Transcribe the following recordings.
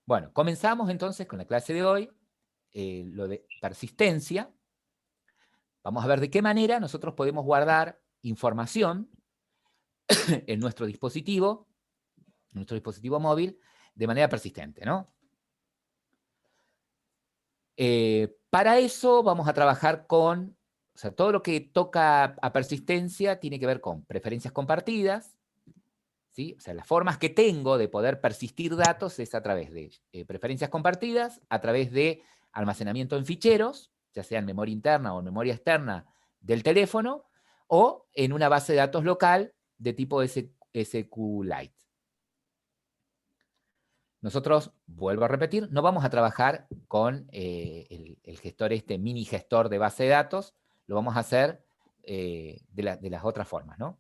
Bueno, comenzamos entonces con la clase de hoy, lo de persistencia. Vamos a ver de qué manera nosotros podemos guardar información en nuestro dispositivo móvil, de manera persistente, ¿no? Para eso vamos a trabajar con, o sea, todo lo que toca a persistencia tiene que ver con preferencias compartidas, ¿sí? O sea, las formas que tengo de poder persistir datos es a través de preferencias compartidas, a través de almacenamiento en ficheros, ya sea en memoria interna o en memoria externa del teléfono, o en una base de datos local de tipo SQLite. Nosotros, vuelvo a repetir, no vamos a trabajar con el gestor, mini gestor de base de datos, lo vamos a hacer de las otras formas, ¿no?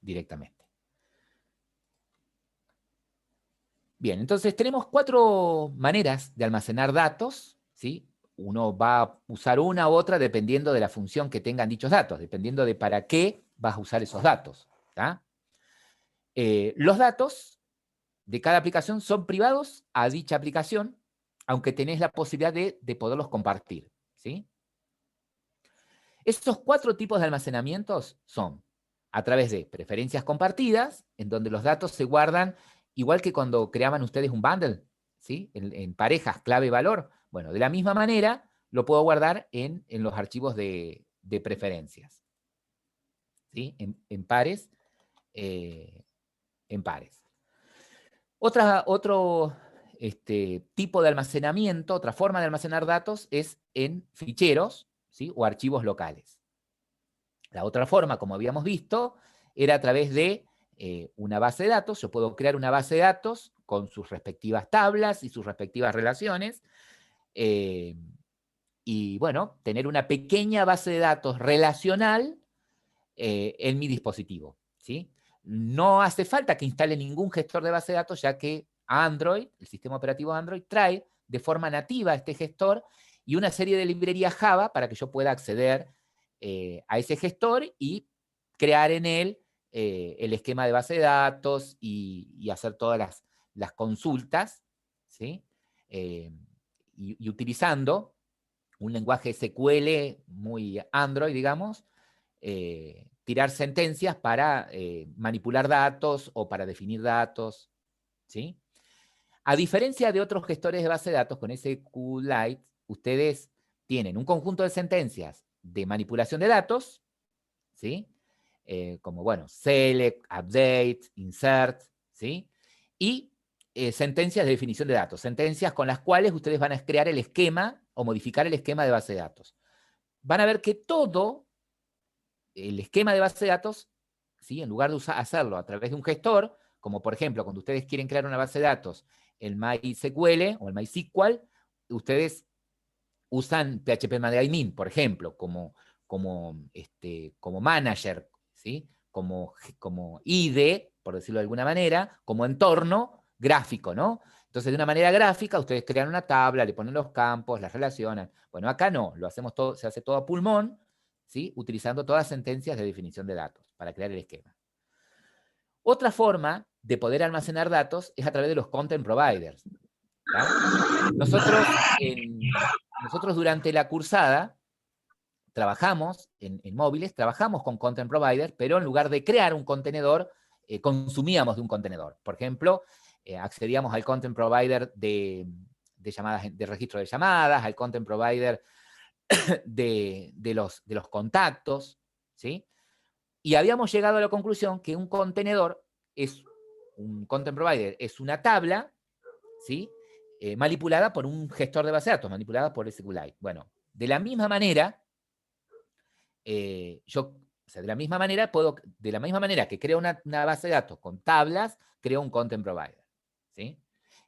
Directamente. Bien, entonces tenemos 4 maneras de almacenar datos, ¿sí? Uno va a usar una u otra dependiendo de la función que tengan dichos datos, dependiendo de para qué vas a usar esos datos, ¿tá? Los datos de cada aplicación son privados a dicha aplicación, aunque tenés la posibilidad de poderlos compartir, ¿sí? Estos 4 tipos de almacenamientos son a través de preferencias compartidas, en donde los datos se guardan igual que cuando creaban ustedes un bundle, ¿sí? En parejas, clave, valor. Bueno, de la misma manera lo puedo guardar en los archivos de preferencias, ¿sí? En pares, en pares. Otro tipo de almacenamiento, otra forma de almacenar datos es en ficheros, ¿sí? O archivos locales. La otra forma, como habíamos visto, era a través de una base de datos. Yo puedo crear una base de datos con sus respectivas tablas y sus respectivas relaciones. Y bueno, tener una pequeña base de datos relacional en mi dispositivo, ¿sí? No hace falta que instale ningún gestor de base de datos, ya que Android, el sistema operativo Android, trae de forma nativa este gestor y una serie de librerías Java para que yo pueda acceder a ese gestor y crear en él el esquema de base de datos y hacer todas las consultas, ¿sí? Y utilizando un lenguaje SQL muy Android, digamos, tirar sentencias para manipular datos o para definir datos, ¿sí? A diferencia de otros gestores de base de datos, con SQLite, ustedes tienen un conjunto de sentencias de manipulación de datos, ¿sí? Como, bueno, select, update, insert, ¿sí? Y sentencias de definición de datos, sentencias con las cuales ustedes van a crear el esquema o modificar el esquema de base de datos. Van a ver que todo el esquema de base de datos, ¿sí? En lugar de hacerlo a través de un gestor, como por ejemplo, cuando ustedes quieren crear una base de datos, el MySQL o el MySQL, ustedes usan phpMyAdmin, por ejemplo, como manager, ¿sí? Como IDE, por decirlo de alguna manera, como entorno gráfico, ¿no? Entonces, de una manera gráfica, ustedes crean una tabla, le ponen los campos, las relacionan. Bueno, acá no, lo hacemos todo, se hace todo a pulmón, ¿sí? Utilizando todas las sentencias de definición de datos para crear el esquema. Otra forma de poder almacenar datos es a través de los content providers, ¿tá? Nosotros durante la cursada trabajamos en móviles, trabajamos con content provider, pero en lugar de crear un contenedor, consumíamos de un contenedor. Por ejemplo, accedíamos al content provider de llamadas, de registro de llamadas, al content provider de los contactos, ¿sí? Y habíamos llegado a la conclusión que un contenedor un content provider es una tabla, ¿sí? Manipulada por un gestor de base de datos, manipulada por SQLite. Bueno, de la misma manera, de la misma manera que creo una base de datos con tablas, creo un content provider, ¿sí?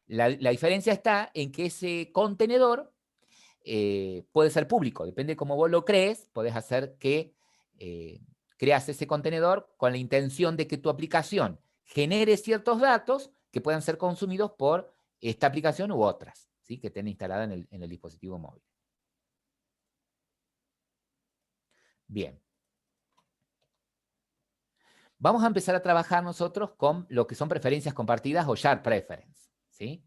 La diferencia está en que ese contenedor puede ser público, depende de cómo vos lo crees, podés hacer que creas ese contenedor con la intención de que tu aplicación genere ciertos datos que puedan ser consumidos por esta aplicación u otras, ¿sí? Que estén instaladas en el dispositivo móvil. Bien. Vamos a empezar a trabajar nosotros con lo que son preferencias compartidas o shared preference, ¿sí?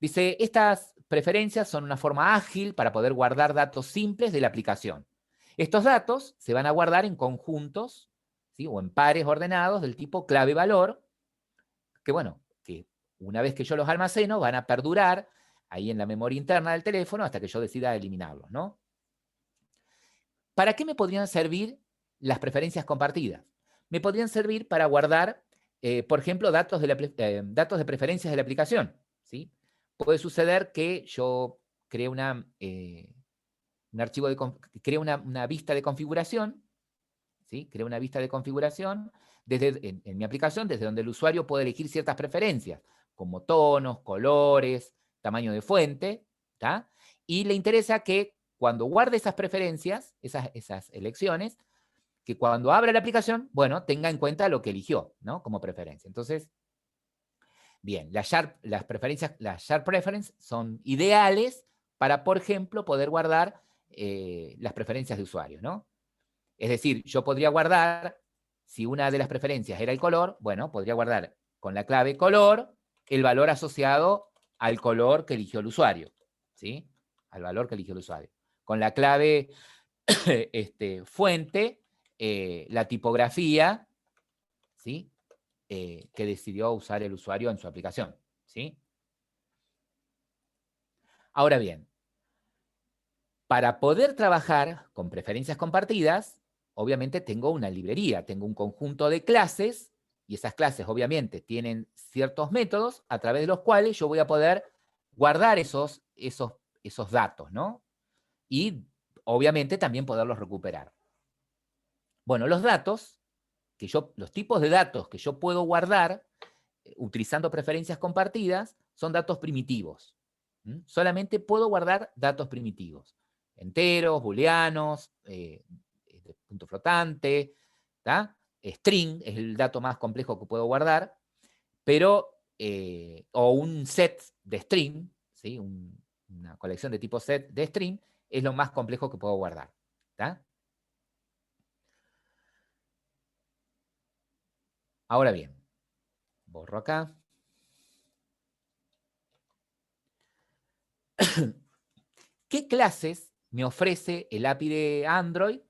Dice, estas preferencias son una forma ágil para poder guardar datos simples de la aplicación. Estos datos se van a guardar en conjuntos, ¿sí? O en pares ordenados del tipo clave-valor, que bueno, que una vez que yo los almaceno van a perdurar ahí en la memoria interna del teléfono hasta que yo decida eliminarlos, ¿no? ¿Para qué me podrían servir las preferencias compartidas? Me podrían servir para guardar, por ejemplo, datos de preferencias de la aplicación, ¿sí? Puede suceder que yo cree un archivo cree una vista de configuración, ¿sí? Creo una vista de configuración en mi aplicación, desde donde el usuario puede elegir ciertas preferencias, como tonos, colores, tamaño de fuente, ¿tá? Y le interesa que cuando guarde esas preferencias, esas elecciones, que cuando abra la aplicación, bueno, tenga en cuenta lo que eligió, ¿no? Como preferencia. Entonces, bien, las Shared Preference son ideales para, por ejemplo, poder guardar las preferencias de usuario, ¿no? Es decir, yo podría guardar, si una de las preferencias era el color, bueno, podría guardar con la clave color el valor asociado al color que eligió el usuario, ¿sí? Al valor que eligió el usuario. Con la clave fuente, la tipografía, ¿sí? Que decidió usar el usuario en su aplicación, ¿sí? Ahora bien, para poder trabajar con preferencias compartidas, obviamente tengo una librería, tengo un conjunto de clases, y esas clases obviamente tienen ciertos métodos a través de los cuales yo voy a poder guardar esos datos, ¿no? Y obviamente también poderlos recuperar. Bueno, los tipos de datos que yo puedo guardar utilizando preferencias compartidas son datos primitivos. Solamente puedo guardar datos primitivos. Enteros, booleanos, punto flotante, ¿tá? String es el dato más complejo que puedo guardar, pero, o un set de string, ¿sí? Una colección de tipo set de string, es lo más complejo que puedo guardar. ¿Tá? Ahora bien, borro acá. ¿Qué clases me ofrece el API de Android,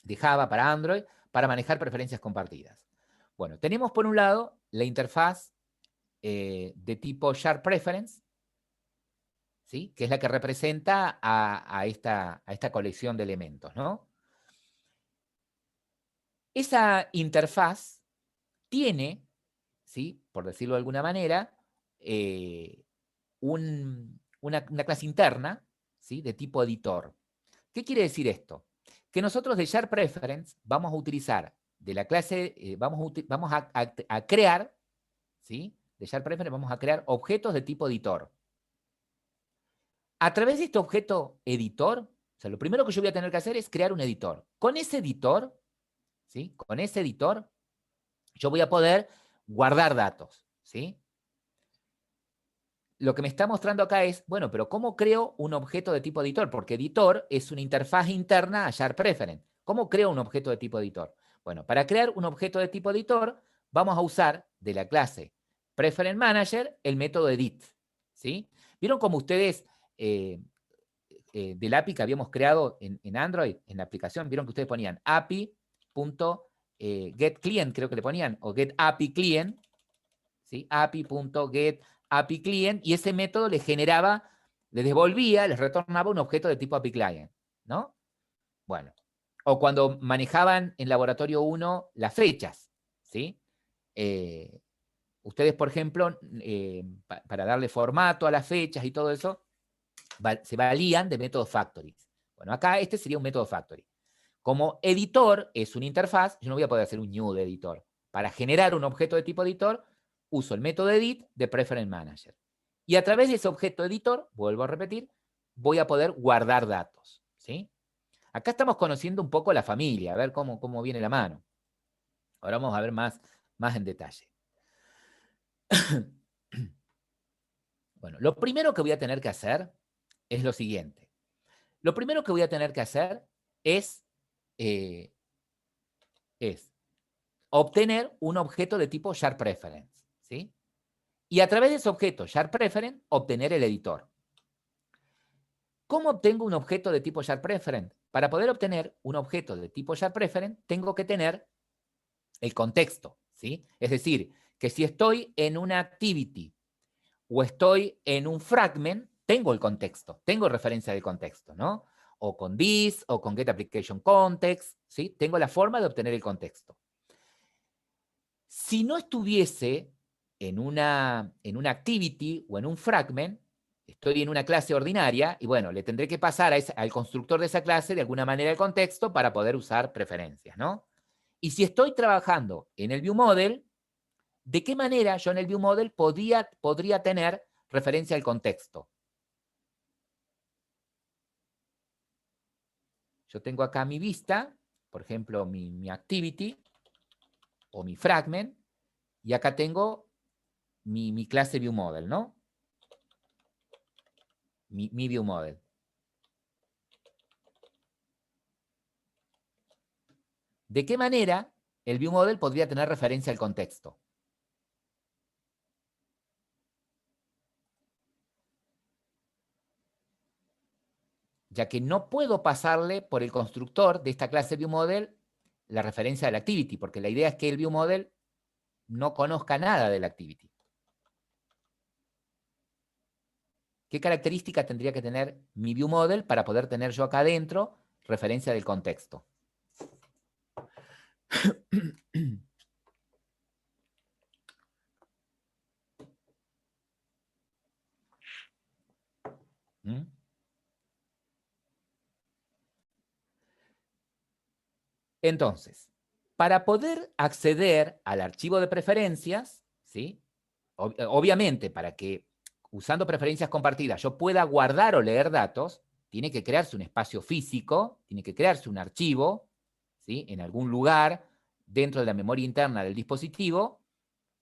de Java para Android, para manejar preferencias compartidas? Bueno, tenemos por un lado la interfaz de tipo Shared Preference, ¿sí? Que es la que representa a esta colección de elementos, ¿no? Esa interfaz tiene, ¿sí? Por decirlo de alguna manera, una clase interna, ¿sí? De tipo editor. ¿Qué quiere decir esto? Que nosotros de Shared Preference vamos a utilizar de la clase, vamos a crear, ¿sí? De Shared Preference vamos a crear objetos de tipo editor. A través de este objeto editor, o sea, lo primero que yo voy a tener que hacer es crear un editor. Con ese editor, ¿sí? Con ese editor, yo voy a poder guardar datos, ¿sí? Lo que me está mostrando acá es, bueno, pero ¿cómo creo un objeto de tipo editor? Porque editor es una interfaz interna a Shared Preference. ¿Cómo creo un objeto de tipo editor? Bueno, para crear un objeto de tipo editor, vamos a usar de la clase Preference Manager el método edit, ¿sí? ¿Vieron cómo ustedes, del API que habíamos creado en Android, en la aplicación, vieron que ustedes ponían API.getClient, creo que le ponían, o getAPIClient, ¿sí? API.get API Client, y ese método les generaba, les devolvía, les retornaba un objeto de tipo API Client, ¿no? Bueno, o cuando manejaban en laboratorio 1 las fechas, ¿sí? Ustedes, por ejemplo, para darle formato a las fechas y todo eso, se valían de métodos factory. Bueno, acá este sería un método factory. Como editor es una interfaz, yo no voy a poder hacer un new de editor. Para generar un objeto de tipo editor, uso el método edit de Preference Manager. Y a través de ese objeto editor, vuelvo a repetir, voy a poder guardar datos, ¿sí? Acá estamos conociendo un poco la familia, a ver cómo viene la mano. Ahora vamos a ver más en detalle. Bueno, lo primero que voy a tener que hacer es lo siguiente. Lo primero que voy a tener que hacer es obtener un objeto de tipo SharePreference, ¿sí? Y a través de ese objeto SharePreference, obtener el editor. ¿Cómo obtengo un objeto de tipo SharePreference? Para poder obtener un objeto de tipo SharePreference, tengo que tener el contexto, ¿sí? Es decir, que si estoy en una activity o estoy en un fragment, tengo el contexto, tengo referencia del contexto, ¿no? O con this, o con getApplicationContext, ¿sí? Tengo la forma de obtener el contexto. Si no estuviese en una activity o en un fragment, estoy en una clase ordinaria y bueno, le tendré que pasar al constructor de esa clase de alguna manera el contexto para poder usar preferencias, ¿no? Y si estoy trabajando en el ViewModel, ¿de qué manera yo en el ViewModel podría tener referencia al contexto? Yo tengo acá mi vista, por ejemplo, mi activity o mi fragment, y acá tengo mi clase ViewModel, ¿no? Mi ViewModel. ¿De qué manera el ViewModel podría tener referencia al contexto? Ya que no puedo pasarle por el constructor de esta clase ViewModel la referencia del activity, porque la idea es que el ViewModel no conozca nada del activity. ¿Qué características tendría que tener mi ViewModel para poder tener yo acá adentro referencia del contexto? ¿Mm? Entonces, para poder acceder al archivo de preferencias, ¿sí? Obviamente, para que usando preferencias compartidas yo pueda guardar o leer datos, tiene que crearse un espacio físico, tiene que crearse un archivo, ¿sí? En algún lugar dentro de la memoria interna del dispositivo,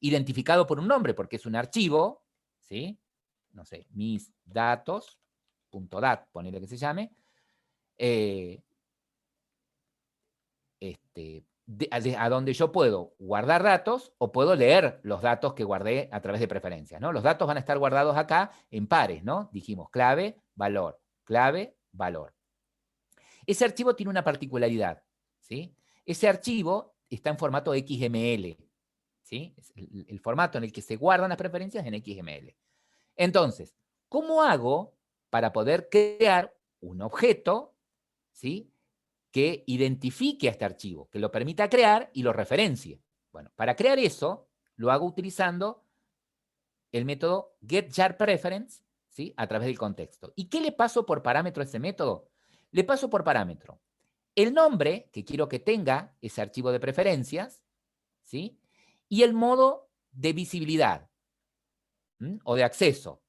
identificado por un nombre, porque es un archivo, ¿sí? No sé, mis datos.dat, ponele que se llame, a donde yo puedo guardar datos o puedo leer los datos que guardé a través de preferencias, ¿no? Los datos van a estar guardados acá en pares, ¿no? Dijimos clave, valor, clave, valor. Ese archivo tiene una particularidad, ¿sí? Ese archivo está en formato XML, ¿sí? Es el formato en el que se guardan las preferencias en XML. Entonces, ¿cómo hago para poder crear un objeto, ¿sí? Que identifique a este archivo, que lo permita crear y lo referencie? Bueno, para crear eso, lo hago utilizando el método getJarPreference, ¿sí? A través del contexto. ¿Y qué le paso por parámetro a ese método? Le paso por parámetro el nombre que quiero que tenga ese archivo de preferencias, ¿sí? Y el modo de visibilidad, ¿m? O de acceso.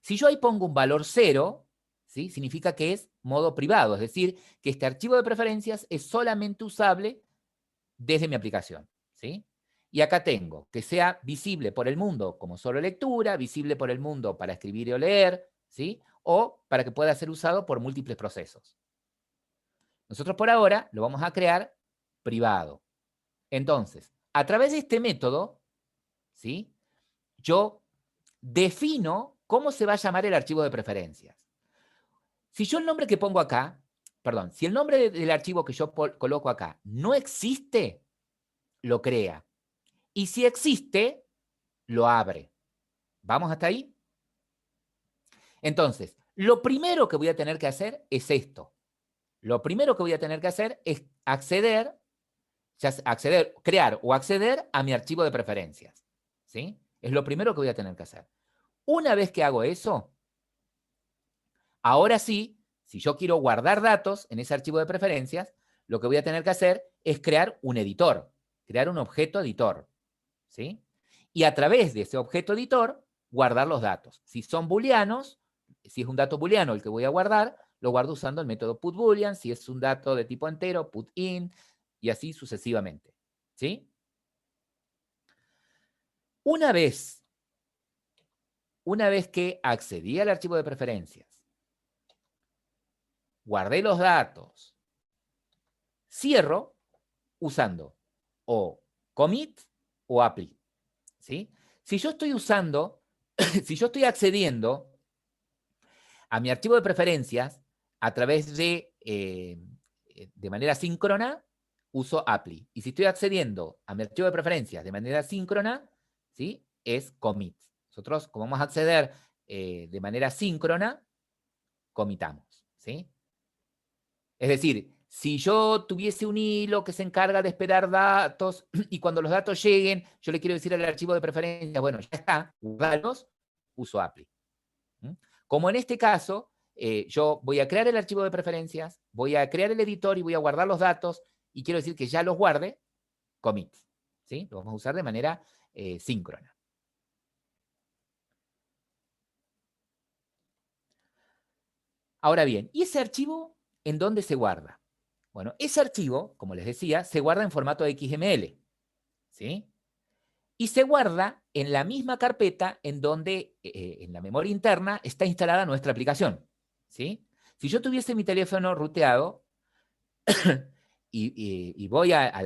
Si yo ahí pongo un valor 0, ¿sí? Significa que es modo privado, es decir, que este archivo de preferencias es solamente usable desde mi aplicación, ¿sí? Y acá tengo que sea visible por el mundo como solo lectura, visible por el mundo para escribir o leer, ¿sí? O para que pueda ser usado por múltiples procesos. Nosotros por ahora lo vamos a crear privado. Entonces, a través de este método, ¿sí? Yo defino cómo se va a llamar el archivo de preferencias. Si yo el nombre que pongo acá, perdón, si el nombre del archivo que yo coloco acá no existe, lo crea. Y si existe, lo abre. ¿Vamos hasta ahí? Entonces, lo primero que voy a tener que hacer es esto. Lo primero que voy a tener que hacer es acceder, crear o acceder a mi archivo de preferencias. ¿Sí? Es lo primero que voy a tener que hacer. Una vez que hago eso, ahora sí, si yo quiero guardar datos en ese archivo de preferencias, lo que voy a tener que hacer es crear un editor, crear un objeto editor. ¿Sí? Y a través de ese objeto editor, guardar los datos. Si son booleanos, si es un dato booleano el que voy a guardar, lo guardo usando el método putBoolean. Si es un dato de tipo entero, putInt, y así sucesivamente. ¿Sí? Una vez que accedí al archivo de preferencias, guardé los datos, cierro usando o commit o apply, ¿sí? Si yo estoy usando, si yo estoy accediendo a mi archivo de preferencias a través de manera síncrona, uso apply. Y si estoy accediendo a mi archivo de preferencias de manera síncrona, ¿sí? Es commit. Nosotros, como vamos a acceder de manera síncrona, commitamos, ¿sí? Es decir, si yo tuviese un hilo que se encarga de esperar datos y cuando los datos lleguen, yo le quiero decir al archivo de preferencias, bueno, ya está, guardalos, uso apply. ¿Mm? Como en este caso, yo voy a crear el archivo de preferencias, voy a crear el editor y voy a guardar los datos y quiero decir que ya los guarde, commit. ¿Sí? Lo vamos a usar de manera síncrona. Ahora bien, ¿y ese archivo en dónde se guarda? Bueno, ese archivo, como les decía, se guarda en formato XML. ¿Sí? Y se guarda en la misma carpeta en donde, en la memoria interna, está instalada nuestra aplicación. ¿Sí? Si yo tuviese mi teléfono ruteado y voy a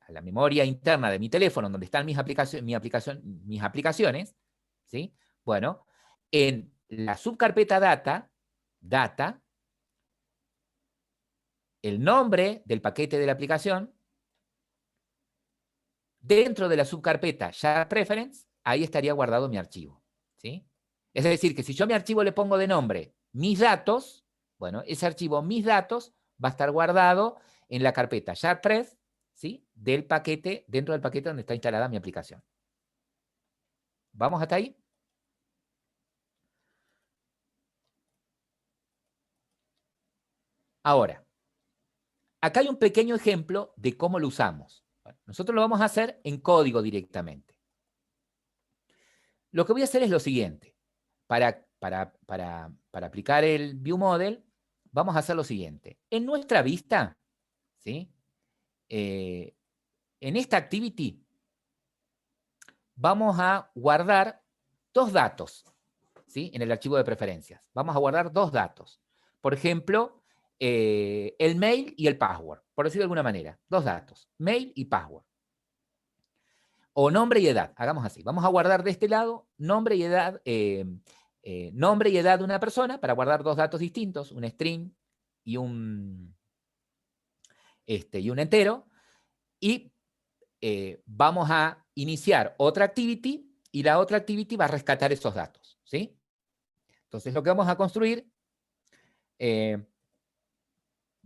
la memoria interna de mi teléfono, donde están mis aplicaciones, ¿sí? Bueno, en la subcarpeta data, el nombre del paquete de la aplicación, dentro de la subcarpeta Share Preference, ahí estaría guardado mi archivo, ¿sí? Es decir, que si yo a mi archivo le pongo de nombre mis datos, bueno, ese archivo mis datos va a estar guardado en la carpeta SharePref, ¿sí? Del paquete, dentro del paquete donde está instalada mi aplicación. ¿Vamos hasta ahí? Ahora, acá hay un pequeño ejemplo de cómo lo usamos. Bueno, nosotros lo vamos a hacer en código directamente. Lo que voy a hacer es lo siguiente. Para aplicar el ViewModel, vamos a hacer lo siguiente. En nuestra vista, ¿sí? En esta activity, vamos a guardar dos datos, ¿sí? En el archivo de preferencias. Vamos a guardar dos datos. Por ejemplo, el mail y el password, por decirlo de alguna manera. Dos datos, mail y password. O nombre y edad, hagamos así. Vamos a guardar de este lado nombre y edad, nombre y edad de una persona para guardar dos datos distintos, un string y un entero. Y vamos a iniciar otra activity y la otra activity va a rescatar esos datos, ¿sí? Entonces lo que vamos a construir, voy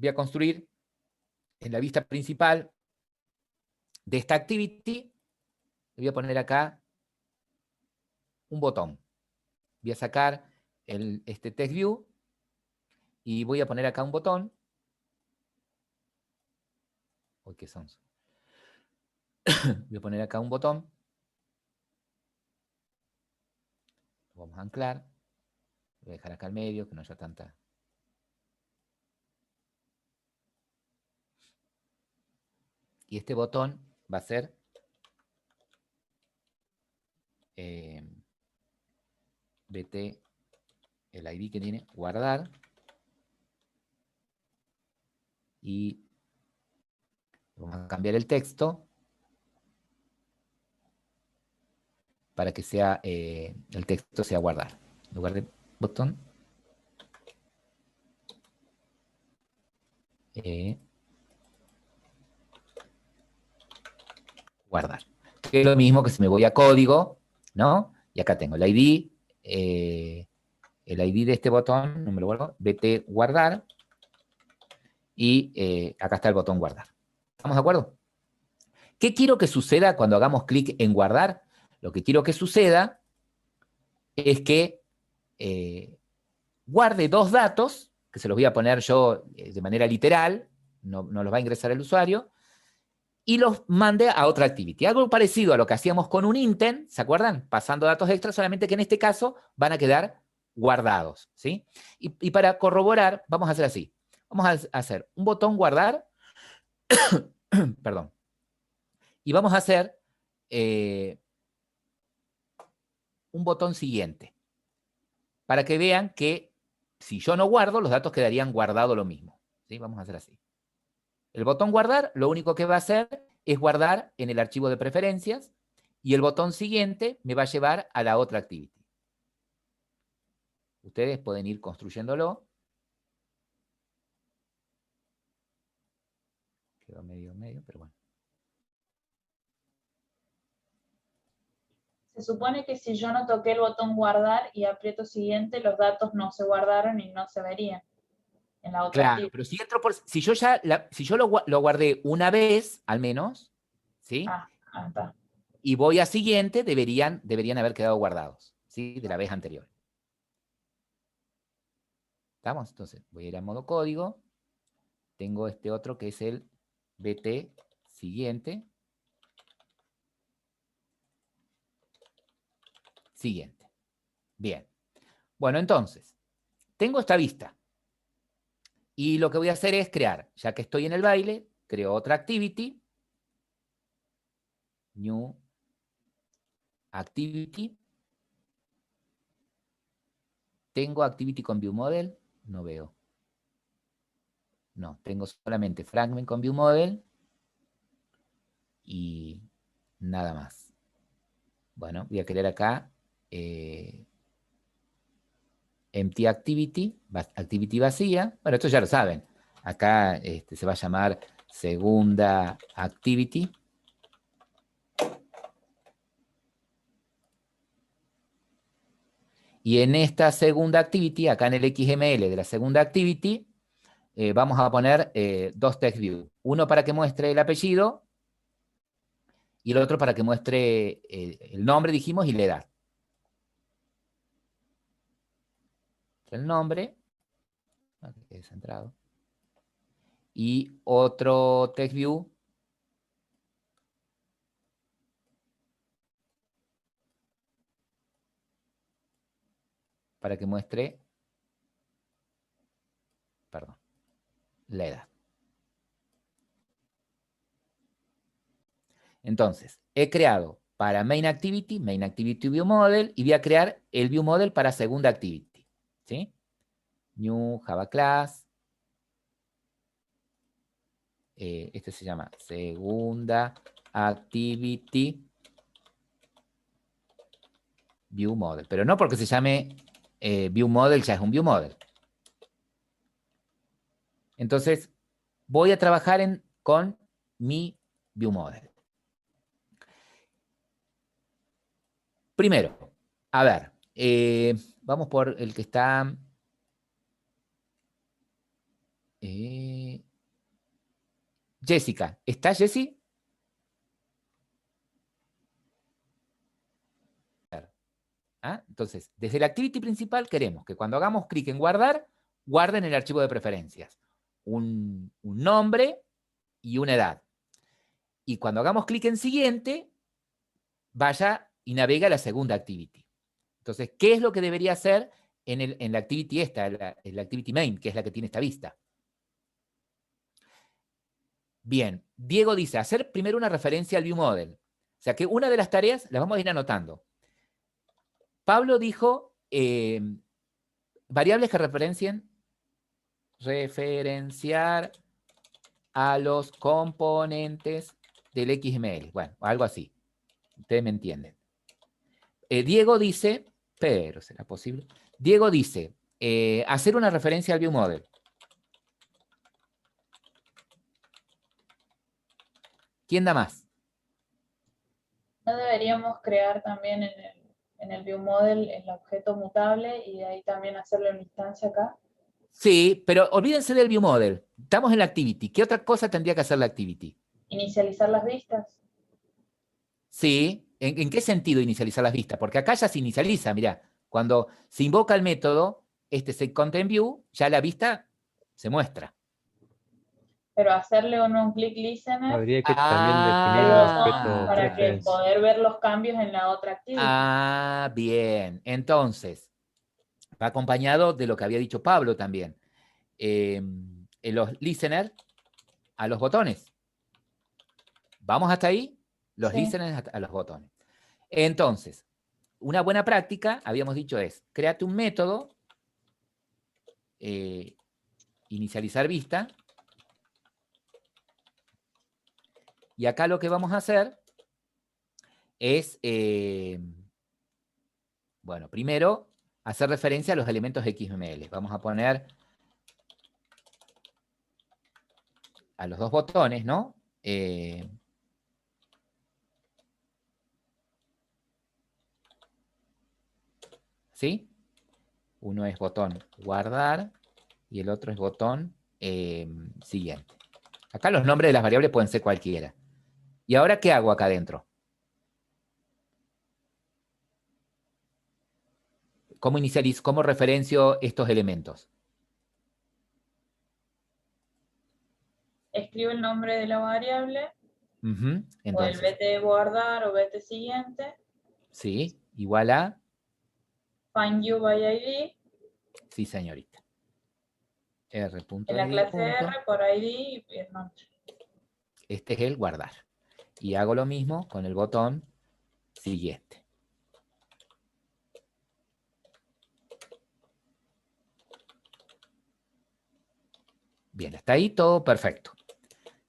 a construir en la vista principal de esta activity, le voy a poner acá un botón. Voy a sacar este text view y voy a poner acá un botón. Uy, ¿qué son? Voy a poner acá un botón. Lo vamos a anclar. Voy a dejar acá al medio, que no haya tanta... Y este botón va a ser BT, el ID que tiene, guardar. Y vamos a cambiar el texto para que sea el texto sea guardar. En lugar de botón, guardar. Que es lo mismo que si me voy a código, ¿no? Y acá tengo el ID de este botón, no me lo guardo, BT guardar, y acá está el botón guardar. ¿Estamos de acuerdo? ¿Qué quiero que suceda cuando hagamos clic en guardar? Lo que quiero que suceda es que guarde dos datos, que se los voy a poner yo de manera literal, no los va a ingresar el usuario, y los mande a otra activity. Algo parecido a lo que hacíamos con un intent, ¿se acuerdan? Pasando datos extras, solamente que en este caso van a quedar guardados, ¿sí? Y para corroborar, vamos a hacer así. Vamos a hacer un botón guardar, perdón, y vamos a hacer un botón siguiente, para que vean que si yo no guardo, los datos quedarían guardados lo mismo, ¿sí? Vamos a hacer así. El botón guardar, lo único que va a hacer es guardar en el archivo de preferencias y el botón siguiente me va a llevar a la otra activity. Ustedes pueden ir construyéndolo. Quedó medio, pero bueno. Se supone que si yo no toqué el botón guardar y aprieto siguiente, los datos no se guardaron y no se verían en la otra Claro, actividad. pero si entro por, si yo ya, si yo lo guardé una vez, al menos, ¿sí? Está. Y voy a siguiente, deberían haber quedado guardados, ¿sí? De la vez anterior. ¿Estamos? Entonces, voy a ir a modo código. Tengo este otro que es el BT siguiente. Siguiente. Bien. Bueno, entonces, tengo esta vista. Y lo que voy a hacer es crear, ya que estoy en el baile, creo otra activity. New activity. ¿Tengo activity con view model? No veo. No, tengo solamente fragment con view model y nada más. Bueno, voy a crear acá empty activity, activity vacía. Bueno, esto ya lo saben. Acá se va a llamar segunda activity. Y en esta segunda activity, acá en el XML de la segunda activity, vamos a poner dos text views. Uno para que muestre el apellido y el otro para que muestre el nombre, dijimos, y la edad. El nombre, que quede centrado. Y otro text view para que muestre, perdón, la edad. Entonces, he creado para main activity view model, y voy a crear el view model para segunda activity. ¿Sí? New Java class. Este se llama segunda activity view model. Pero no porque se llame view model, ya es un view model. Entonces, voy a trabajar con mi view model. Primero, a ver, vamos por el que está... Jessica, ¿está Jessie? ¿Ah? Entonces, desde la activity principal queremos que cuando hagamos clic en guardar, guarden el archivo de preferencias. Un nombre y una edad. Y cuando hagamos clic en siguiente, vaya y navegue a la segunda activity. Entonces, ¿qué es lo que debería hacer en la activity esta, en la activity main, que es la que tiene esta vista? Bien, Diego dice, hacer primero una referencia al view model. O sea que una de las tareas las vamos a ir anotando. Pablo dijo variables que referenciar a los componentes del XML. Bueno, algo así. Ustedes me entienden. Diego dice, pero ¿será posible? Diego dice, hacer una referencia al view model. ¿Quién da más? ¿No deberíamos crear también en el view model el objeto mutable y de ahí también hacerle una instancia acá? Sí, pero olvídense del view model. Estamos en la activity. ¿Qué otra cosa tendría que hacer la activity? Inicializar las vistas. Sí. ¿En qué sentido inicializar las vistas? Porque acá ya se inicializa, mirá. Cuando se invoca el método, setContentView, ya la vista se muestra. Pero hacerle un click listener Habría que también definir el el botón objeto para que preferencia. poder ver los cambios en la otra actividad. Bien. Entonces, va acompañado de lo que había dicho Pablo también. En los listeners a los botones. ¿Vamos hasta ahí? Los Sí. listeners a los botones. Entonces, una buena práctica, habíamos dicho, es créate un método, inicializar vista, Y acá lo que vamos a hacer es, bueno, primero, hacer referencia a los elementos XML. Vamos a poner a los dos botones, ¿no? ¿Sí? Uno es botón guardar y el otro es botón siguiente. Acá los nombres de las variables pueden ser cualquiera. ¿Y ahora qué hago acá adentro? ¿Cómo inicializo, cómo referencio estos elementos? Escribe el nombre de la variable, Entonces, o el vete guardar o vete siguiente. Sí, igual a... Find you by ID. Sí, señorita. R.id. En la clase R por ID y el nombre. Este es el guardar. Y hago lo mismo con el botón siguiente. Bien, hasta ahí todo perfecto.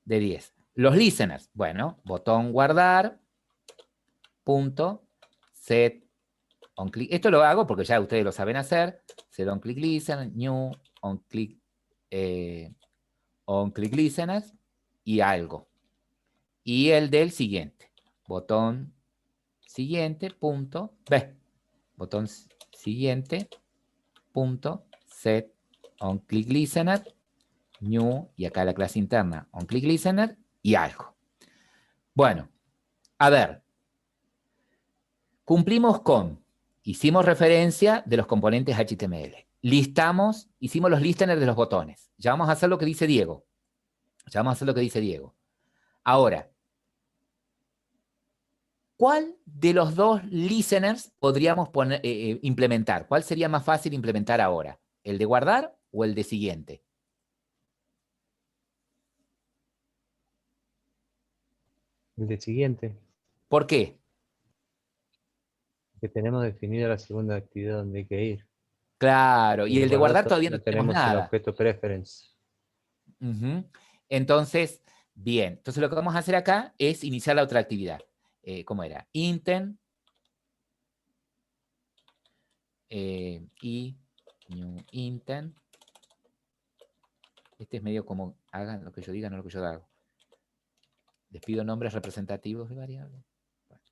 De 10. Los listeners. Bueno, botón guardar, punto, set, on click. Esto lo hago porque ya ustedes lo saben hacer. Set on click listener, new, on click listeners y algo. Y el del siguiente. Botón siguiente, punto, botón siguiente, punto, set on click listener, new, y acá la clase interna, on click listener, y algo. Bueno, a ver. Cumplimos con, hicimos referencia de los componentes HTML. Listamos, hicimos los listeners de los botones. Ya vamos a hacer lo que dice Diego. Ahora, ¿cuál de los dos listeners podríamos implementar? ¿Cuál sería más fácil implementar ahora? ¿El de guardar o el de siguiente? El de siguiente. ¿Por qué? Que tenemos definido la segunda actividad donde hay que ir. Claro, y el de guardar todavía no tenemos nada. El objeto preference. Entonces, bien. Entonces lo que vamos a hacer acá es iniciar la otra actividad. ¿Cómo era? Intent y new intent. Este es medio como hagan lo que yo diga, no lo que yo hago. Les pido nombres representativos de variables. Bueno,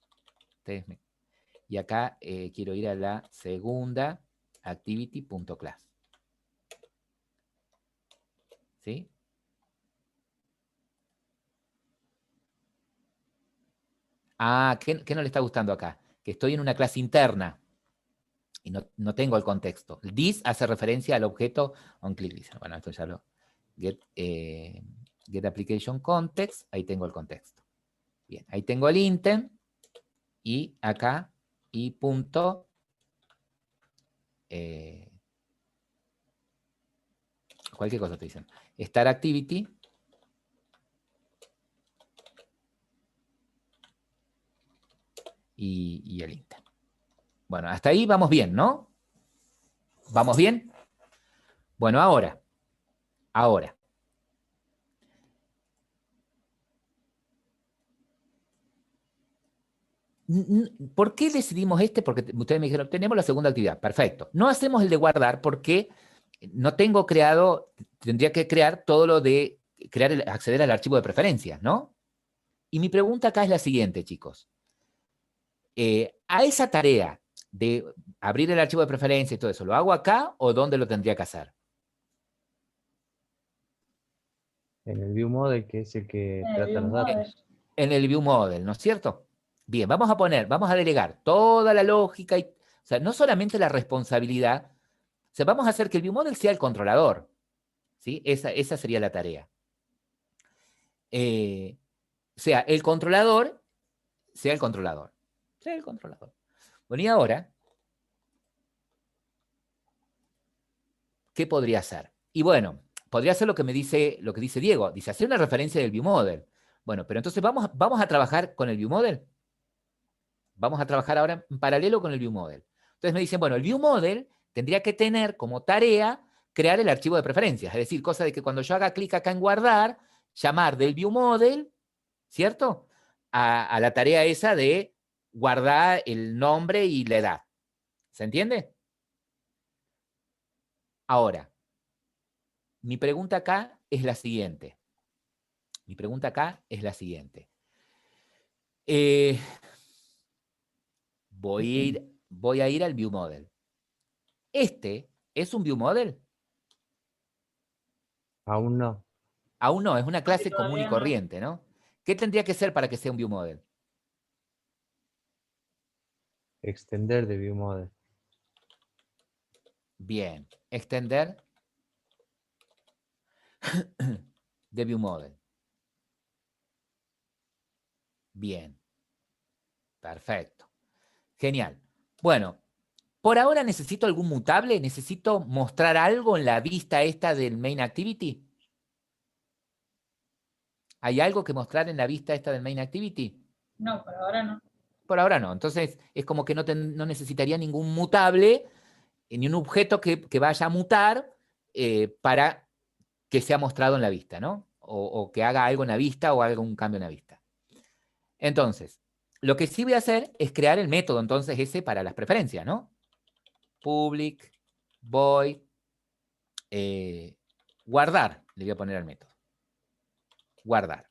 y acá quiero ir a la segunda activity.class. ¿Sí? Ah, ¿qué no le está gustando acá? Que estoy en una clase interna y no tengo el contexto. El this hace referencia al objeto onClickListener. Bueno, esto ya lo... Get application context, ahí tengo el contexto. Bien, ahí tengo el intent y acá y punto cualquier cosa te dicen. Start activity y el intent. Bueno, hasta ahí vamos bien, ¿no? ¿Vamos bien? Bueno, ahora. ¿Por qué decidimos este? Porque ustedes me dijeron, tenemos la segunda actividad. Perfecto. No hacemos el de guardar porque no tengo creado, tendría que crear todo lo de acceder al archivo de preferencias, ¿no? Y mi pregunta acá es la siguiente, chicos. A esa tarea de abrir el archivo de preferencias y todo eso, ¿lo hago acá o dónde lo tendría que hacer? En el view model, que es el que trata los datos. En el view model, ¿no es cierto? Bien, vamos a delegar toda la lógica, o sea, no solamente la responsabilidad, o sea, vamos a hacer que el view model sea el controlador, ¿sí? Esa sería la tarea. Sea el controlador. Bueno, y ahora, ¿qué podría hacer? Y bueno, podría hacer lo que dice Diego. Dice, hacer una referencia del viewModel. Bueno, pero entonces vamos a trabajar con el viewModel. Vamos a trabajar ahora en paralelo con el viewModel. Entonces me dicen, bueno, el viewModel tendría que tener como tarea crear el archivo de preferencias. Es decir, cosa de que cuando yo haga clic acá en guardar, llamar del viewModel ¿cierto? A la tarea esa de guardar el nombre y la edad. ¿Se entiende? Ahora, mi pregunta acá es la siguiente. Mi pregunta acá es la siguiente. Voy a ir al View Model. ¿Este es un View Model? Aún no. Aún no, es una clase Sí, común y todavía no. corriente, ¿no? ¿Qué tendría que ser para que sea un View Model? Extender de view model. Bien, extender de View Model. Bien, perfecto. Genial. Bueno, por ahora necesito algún mutable, necesito mostrar algo en la vista esta del main activity. ¿Hay algo que mostrar en la vista esta del main activity? No, por ahora no. Por ahora no. Entonces es como que no necesitaría ningún mutable, ni un objeto que vaya a mutar para que sea mostrado en la vista, ¿no? O que haga algo en la vista o haga un cambio en la vista. Entonces, lo que sí voy a hacer es crear el método, entonces, ese para las preferencias, ¿no? Public, void, guardar, le voy a poner al método. Guardar.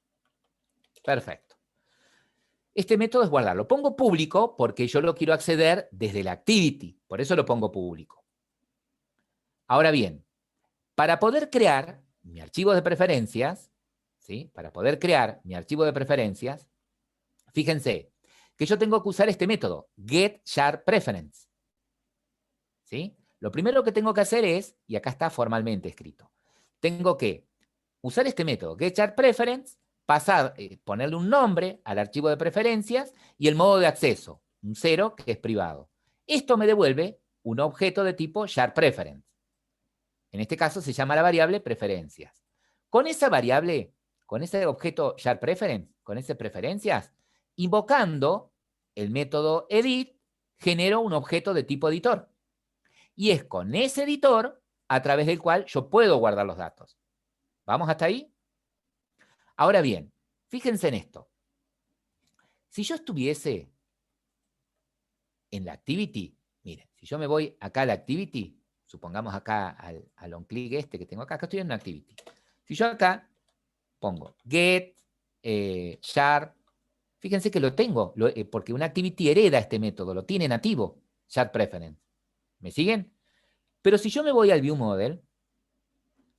Perfecto. Este método es guardar. Lo pongo público porque yo lo quiero acceder desde la activity. Por eso lo pongo público. Ahora bien, para poder crear mi archivo de preferencias, ¿sí? Para poder crear mi archivo de preferencias, fíjense que yo tengo que usar este método, getSharPreference. ¿Sí? Lo primero que tengo que hacer es, y acá está formalmente escrito, tengo que usar este método, getSharPreference, ponerle un nombre al archivo de preferencias y el modo de acceso, un 0 que es privado. Esto me devuelve un objeto de tipo SharPreference. En este caso se llama la variable preferencias. Con esa variable, con ese objeto SharPreference, con esas preferencias, invocando el método edit, genero un objeto de tipo editor. Y es con ese editor a través del cual yo puedo guardar los datos. ¿Vamos hasta ahí? Ahora bien, fíjense en esto. Si yo estuviese en la activity, miren, si yo me voy acá a la activity, supongamos acá al on-click este que tengo acá, acá estoy en una activity. Si yo acá pongo get, sharp, fíjense que lo tengo, porque una activity hereda este método, lo tiene nativo, sharp preference. ¿Me siguen? Pero si yo me voy al view model,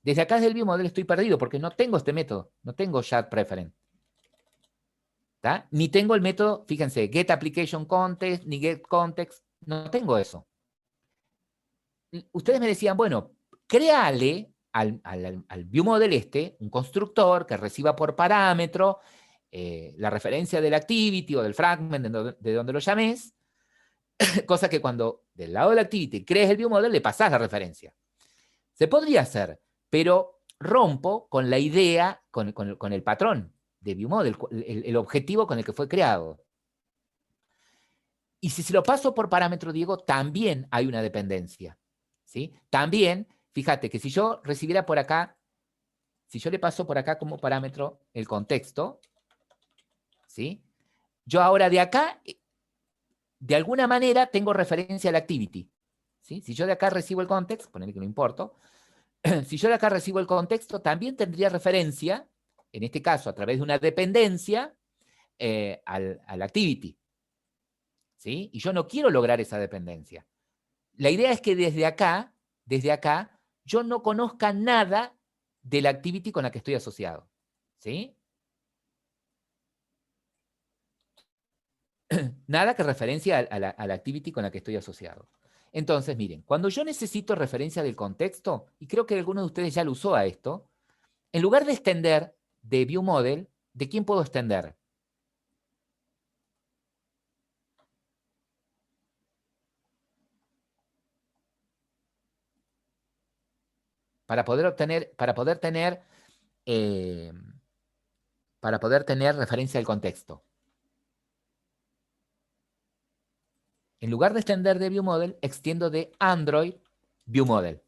desde acá desde el view model estoy perdido porque no tengo este método, no tengo sharp preference. ¿Tá? Ni tengo el método, fíjense, get application context, ni get context, no tengo eso. Ustedes me decían, bueno, créale al view model este un constructor que reciba por parámetro la referencia del activity o del fragment de donde lo llames, cosa que cuando del lado del activity crees el view model le pasás la referencia. Se podría hacer, pero rompo con la idea, con el patrón de view model, el objetivo con el que fue creado. Y si se lo paso por parámetro, Diego, también hay una dependencia. ¿Sí? También, fíjate que si yo recibiera por acá, si yo le paso por acá como parámetro el contexto, ¿sí? Yo ahora de acá, de alguna manera, tengo referencia a la activity. ¿Sí? Si yo de acá recibo el context, ponerle que no importa, si yo de acá recibo el contexto, también tendría referencia, en este caso a través de una dependencia, al activity. ¿Sí? Y yo no quiero lograr esa dependencia. La idea es que desde acá, yo no conozca nada de la activity con la que estoy asociado. ¿Sí? Nada que referencia a la activity con la que estoy asociado. Entonces, miren, cuando yo necesito referencia del contexto, y creo que alguno de ustedes ya lo usó a esto, en lugar de extender de view model, ¿de quién puedo extender? Para poder tener referencia al contexto. En lugar de extender de ViewModel, extiendo de Android ViewModel.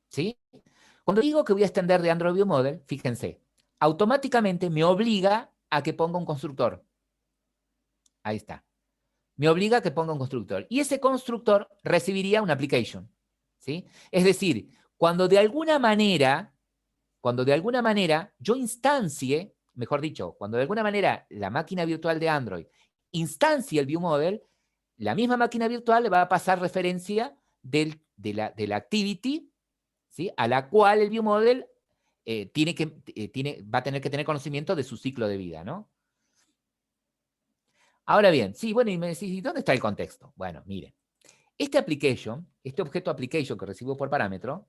¿Sí? Cuando digo que voy a extender de Android ViewModel, fíjense, automáticamente me obliga a que ponga un constructor. Ahí está. Me obliga a que ponga un constructor. Y ese constructor recibiría una application, ¿sí? Es decir, cuando de alguna manera yo instancie, mejor dicho, cuando de alguna manera la máquina virtual de Android instancie el ViewModel, la misma máquina virtual le va a pasar referencia de la activity, ¿sí? A la cual el ViewModel va a tener que tener conocimiento de su ciclo de vida, ¿no? Ahora bien, sí, bueno, y me decís, ¿y dónde está el contexto? Bueno, miren, este objeto application que recibo por parámetro,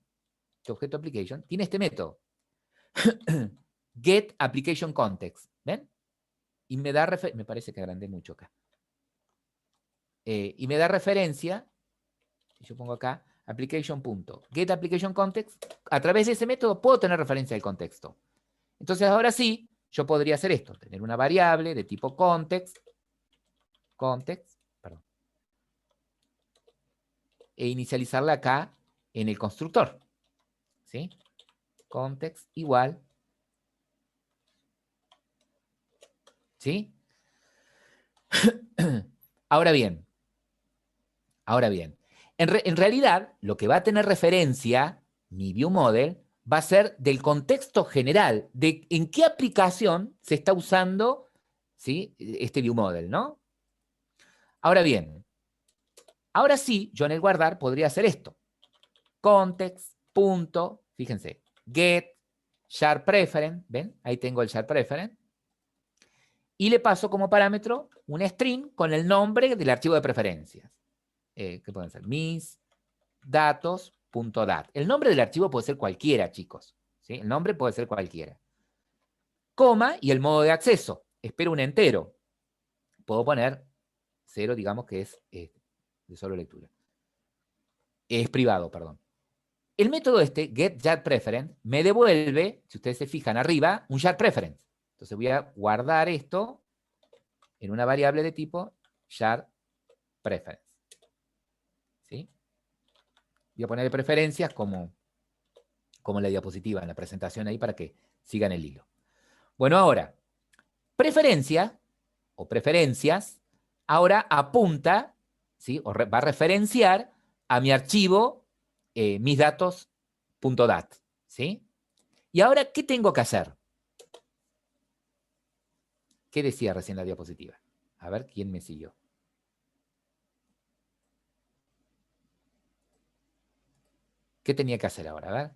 este objeto application, tiene este método. Get application context, ¿ven? Y me da me parece que agrandé mucho acá. Y me da referencia, yo pongo acá, application.get application context, a través de ese método puedo tener referencia al contexto. Entonces ahora sí, yo podría hacer esto, tener una variable de tipo context, perdón, e inicializarla acá en el constructor, ¿sí? Context igual, ¿sí? Ahora bien, en realidad, lo que va a tener referencia mi ViewModel va a ser del contexto general, de en qué aplicación se está usando, ¿sí? Este ViewModel, ¿no? Ahora bien, ahora sí, yo en el guardar podría hacer esto. Context, punto, fíjense, get, share preference, ¿ven? Ahí tengo el share preference. Y le paso como parámetro un string con el nombre del archivo de preferencias. ¿Qué pueden ser? Mis datos.dat. El nombre del archivo puede ser cualquiera, chicos, ¿sí? El nombre puede ser cualquiera. Coma y el modo de acceso. Espero un entero. Puedo poner 0, digamos que es de solo lectura. Es privado, perdón. El método getJarPreference, me devuelve, si ustedes se fijan arriba, un JarPreference. Entonces voy a guardar esto en una variable de tipo JarPreference. ¿Sí? Voy a poner preferencias como la diapositiva en la presentación ahí para que sigan el hilo. Bueno, ahora, preferencia o preferencias, ahora apunta, ¿sí? O va a referenciar a mi archivo misdatos.dat, ¿sí? Y ahora, ¿qué tengo que hacer? ¿Qué decía recién la diapositiva? A ver, ¿quién me siguió? ¿Qué tenía que hacer ahora? A ver.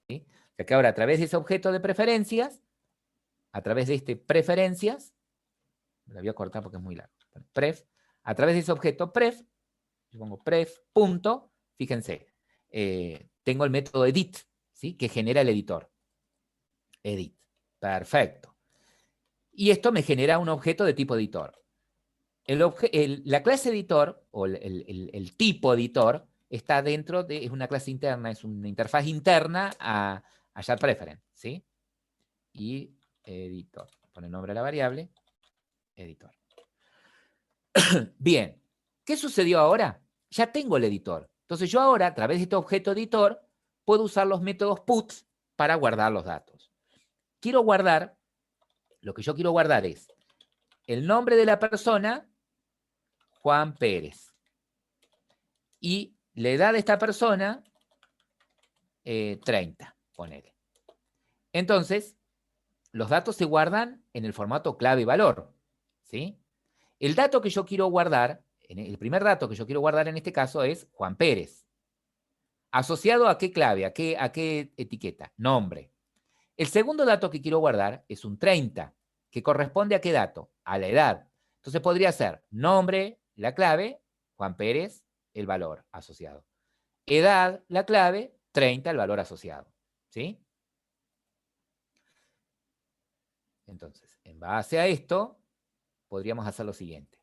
¿Sí? O sea que ahora, a través de ese objeto de preferencias, a través de este preferencias, me la voy a cortar porque es muy largo. Pref, a través de ese objeto pref, yo pongo pref, punto, fíjense, tengo el método edit, ¿sí? Que genera el editor. Edit. Perfecto. Y esto me genera un objeto de tipo editor. La clase editor, o el tipo editor, está dentro de, es una clase interna, es una interfaz interna a JarPreference, ¿sí? Y editor. Pone el nombre a la variable, editor. Bien, ¿qué sucedió ahora? Ya tengo el editor. Entonces yo ahora, a través de este objeto editor, puedo usar los métodos puts para guardar los datos. Quiero guardar, lo que yo quiero guardar es el nombre de la persona, Juan Pérez. Y la edad de esta persona, 30, ponele. Entonces, los datos se guardan en el formato clave-valor, ¿sí? El dato que yo quiero guardar, el primer dato que yo quiero guardar en este caso es Juan Pérez. ¿Asociado a qué clave? ¿A qué etiqueta? Nombre. El segundo dato que quiero guardar es un 30, que corresponde a qué dato? A la edad. Entonces podría ser nombre, la clave, Juan Pérez, el valor asociado. Edad, la clave, 30, el valor asociado. ¿Sí? Entonces, en base a esto, podríamos hacer lo siguiente.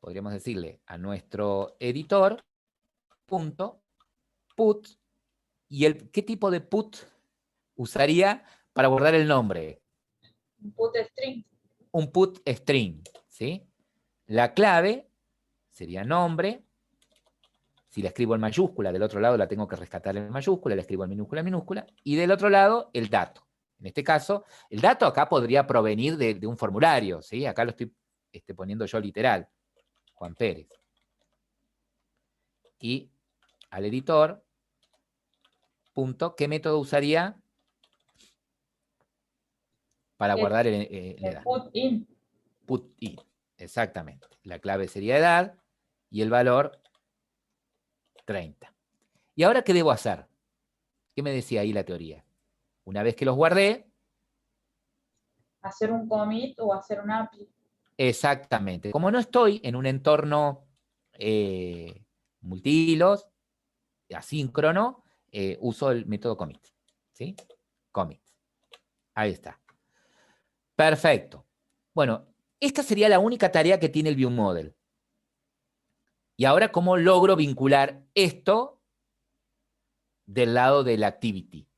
Podríamos decirle a nuestro editor, punto, put, y ¿qué tipo de put usaría para guardar el nombre? Un put string. Un put string, ¿sí? La clave sería nombre, Si la escribo en mayúscula, del otro lado la tengo que rescatar en mayúscula, la escribo en minúscula, y del otro lado el dato. En este caso, el dato acá podría provenir de un formulario, ¿sí? Acá lo estoy poniendo yo literal, Juan Pérez. Y al editor, punto, ¿qué método usaría para guardar la edad? Put-in. Put-in, exactamente. La clave sería edad y el valor 30. ¿Y ahora qué debo hacer? ¿Qué me decía ahí la teoría? Una vez que los guardé, Hacer un commit o hacer un API. exactamente. Como no estoy en un entorno multihilos, asíncrono, uso el método commit. ¿Sí? Commit. Ahí está. Perfecto. Bueno, esta sería la única tarea que tiene el ViewModel. Y ahora, ¿cómo logro vincular esto del lado de la activity?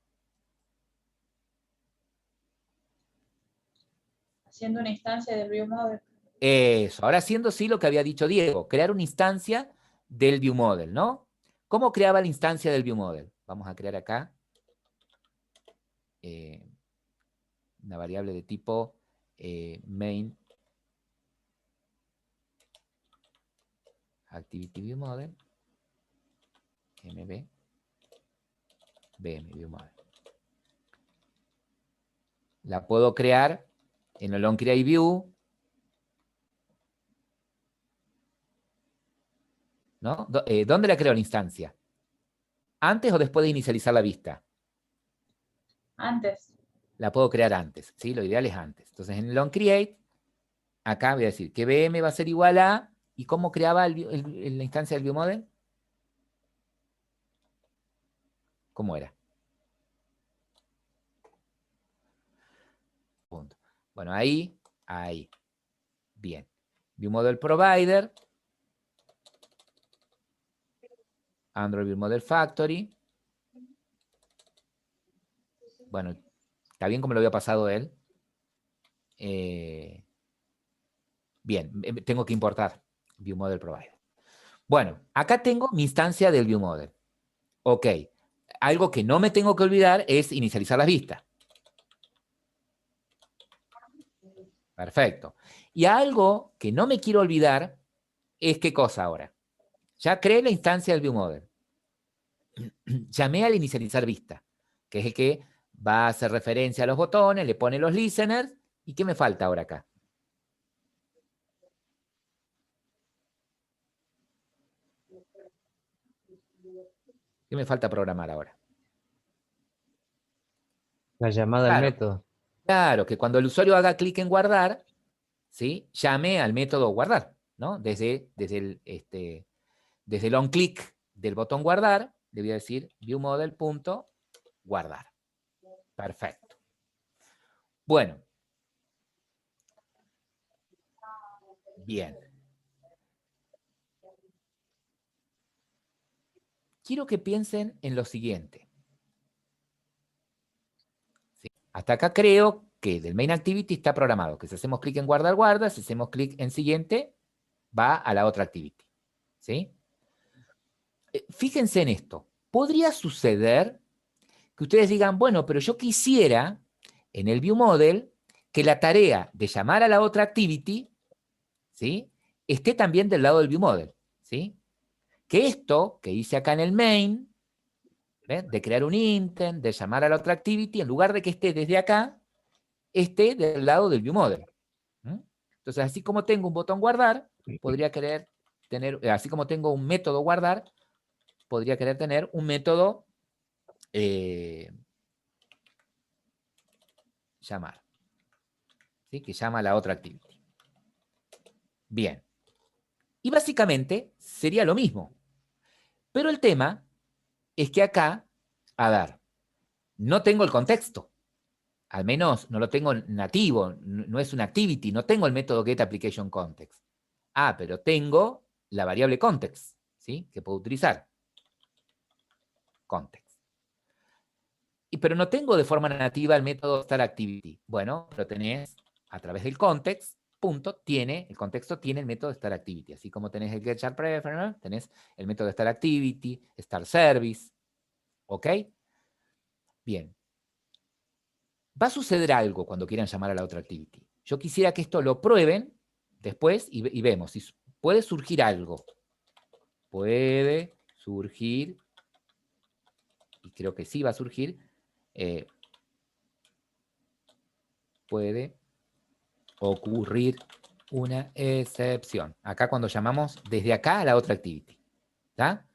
Haciendo una instancia del ViewModel. Eso, ahora haciendo sí lo que había dicho Diego, crear una instancia del ViewModel, ¿no? ¿Cómo creaba la instancia del ViewModel? Vamos a crear acá una variable de tipo main activity ViewModel mb bm ViewModel. La puedo crear en el onCreateView, ¿no? ¿Dónde la creo la instancia? ¿Antes o después de inicializar la vista? Antes. La puedo crear antes, ¿sí? Lo ideal es antes. Entonces, en el onCreate, acá voy a decir que bm va a ser igual a... ¿Y cómo creaba la instancia del ViewModel? ¿Cómo era? Punto. Bueno, ahí. Bien. ViewModel Provider. Android ViewModel Factory. Bueno, está bien como lo había pasado él. Bien, tengo que importar ViewModel Provider. Bueno, acá tengo mi instancia del ViewModel. Ok. Algo que no me tengo que olvidar es inicializar las vistas. Perfecto. Y algo que no me quiero olvidar es qué cosa ahora. Ya creé la instancia del ViewModel. Llamé al inicializar vista, que es el que va a hacer referencia a los botones, le pone los listeners. ¿Y qué me falta ahora acá? ¿Qué me falta programar ahora? La llamada al Claro, método. claro, que cuando el usuario haga clic en guardar, ¿sí? Llame al método guardar, ¿no? Desde el onClick del botón guardar, le voy a decir viewModel.guardar. Perfecto. Bueno. Bien. Quiero que piensen en lo siguiente. ¿Sí? Hasta acá creo que del main activity está programado, que si hacemos clic en guardar, guarda, si hacemos clic en siguiente, va a la otra activity. ¿Sí? Fíjense en esto. Podría suceder que ustedes digan, bueno, pero yo quisiera en el ViewModel que la tarea de llamar a la otra activity, ¿sí?, esté también del lado del ViewModel, ¿sí? Que esto que hice acá en el main, ¿ven?, de crear un intent, de llamar a la otra activity, en lugar de que esté desde acá, esté del lado del ViewModel. Entonces, así como tengo un botón guardar, podría querer tener, así como tengo un método guardar, podría querer tener un método llamar, ¿sí?, que llama a la otra activity. Bien. Y básicamente sería lo mismo. Pero el tema es que acá, a ver, no tengo el contexto. Al menos no lo tengo nativo, no es una activity, no tengo el método getApplicationContext. Ah, pero tengo la variable context, ¿sí?, que puedo utilizar. Context. Pero no tengo de forma nativa el método startActivity. Bueno, lo tenés a través del context, punto tiene, el contexto tiene el método startActivity. Así como tenés el getStartPreference, tenés el método startActivity, startService. ¿Ok? Bien. Va a suceder algo cuando quieran llamar a la otra activity. Yo quisiera que esto lo prueben después y vemos si puede surgir algo. Puede surgir, y creo que sí va a surgir, puede ocurrir una excepción. Acá cuando llamamos desde acá a la otra activity. ¿Está?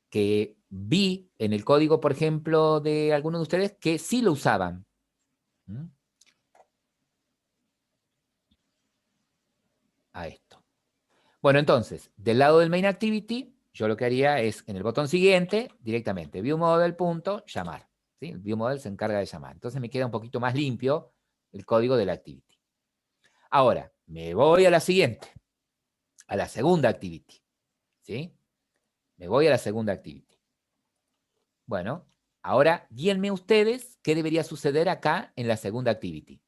Que vi en el código, por ejemplo, de algunos de ustedes que sí lo usaban. ¿Mm? A esto. Bueno, entonces, del lado del main activity, yo lo que haría es, en el botón siguiente, directamente, viewModel, llamar. ¿Sí? El viewModel se encarga de llamar. Entonces me queda un poquito más limpio el código de la activity. Ahora, me voy a la siguiente, a la segunda activity. ¿Sí? Me voy a la segunda activity. Bueno, ahora guíenme ustedes qué debería suceder acá en la segunda activity.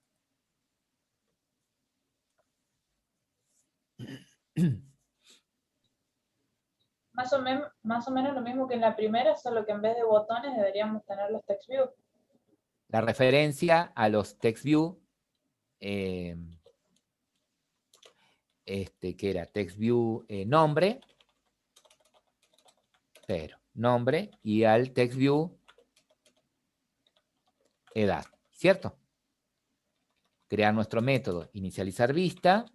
Más o menos lo mismo que en la primera, solo que en vez de botones deberíamos tener los text view. La referencia a los text view, que era text view nombre, pero nombre, y al text view edad, ¿cierto? Crear nuestro método, inicializar vista,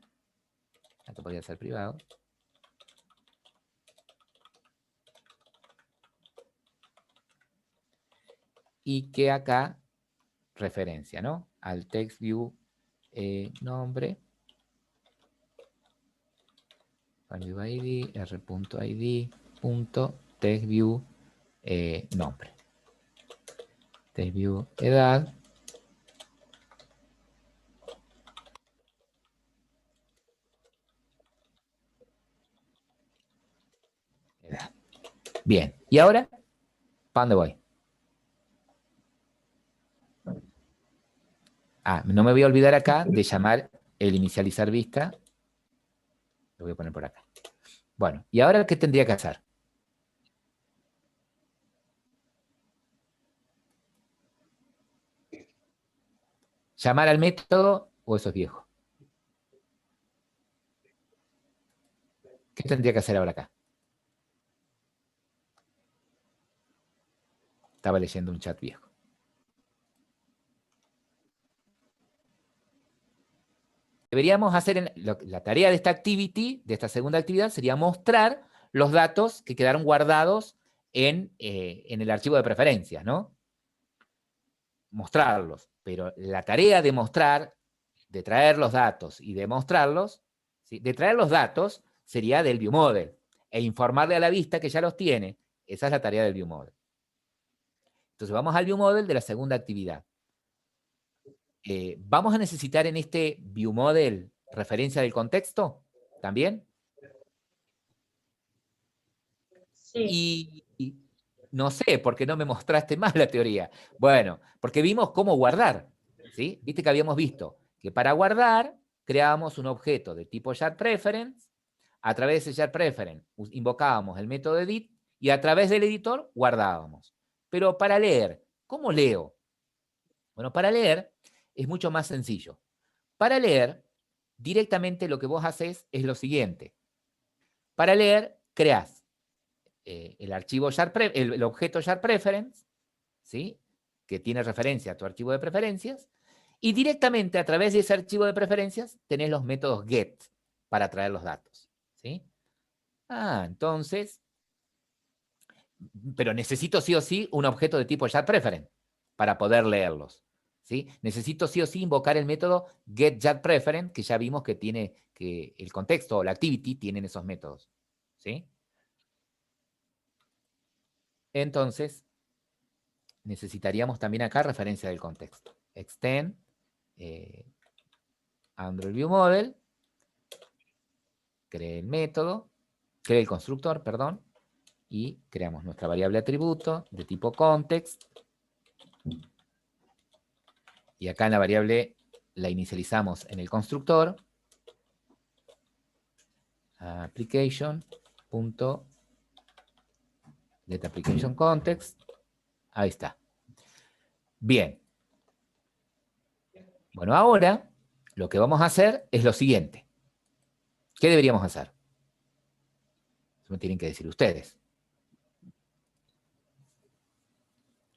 esto podría ser privado. Y que acá referencia, ¿no? Al text view nombre, ID, r.id, text view nombre. Text view edad. Edad. Bien, y ahora, ¿para dónde voy? Ah, no me voy a olvidar acá de llamar el inicializar vista. Lo voy a poner por acá. Bueno, ¿y ahora qué tendría que hacer? ¿Llamar al método o eso es viejo? ¿Qué tendría que hacer ahora acá? Estaba leyendo un chat viejo. Deberíamos hacer, la tarea de esta activity, de esta segunda actividad, sería mostrar los datos que quedaron guardados en el archivo de preferencias, ¿no? Mostrarlos. Pero la tarea de mostrar, de traer los datos y de mostrarlos, ¿sí? De traer los datos sería del viewModel e informarle a la vista que ya los tiene. Esa es la tarea del viewModel. Entonces vamos al viewModel de la segunda actividad. ¿Vamos a necesitar en este viewModel referencia del contexto también? Sí. Y no sé, ¿por qué no me mostraste más la teoría? Bueno, porque vimos cómo guardar, ¿sí? Viste que habíamos visto que para guardar creábamos un objeto de tipo SharePreference, a través de SharePreference invocábamos el método edit y a través del editor guardábamos. Pero para leer, ¿cómo leo? Bueno, para leer es mucho más sencillo. Para leer, directamente lo que vos haces es lo siguiente. Para leer, creás el archivo el objeto SharePreference, ¿sí? Que tiene referencia a tu archivo de preferencias, y directamente a través de ese archivo de preferencias tenés los métodos get para traer los datos, ¿sí? Ah, entonces, pero necesito sí o sí un objeto de tipo SharePreference para poder leerlos, ¿sí? Necesito sí o sí invocar el método getSharePreference, que ya vimos que tiene, que el contexto o la activity tienen esos métodos, ¿sí? Entonces, necesitaríamos también acá referencia del contexto. Extend Android View Model, cree el método, cree el constructor, perdón, y creamos nuestra variable atributo de tipo context. Y acá en la variable la inicializamos en el constructor. application.getApplicationContext. Ahí está. Bien. Bueno, ahora lo que vamos a hacer es lo siguiente. ¿Qué deberíamos hacer? Eso me tienen que decir ustedes.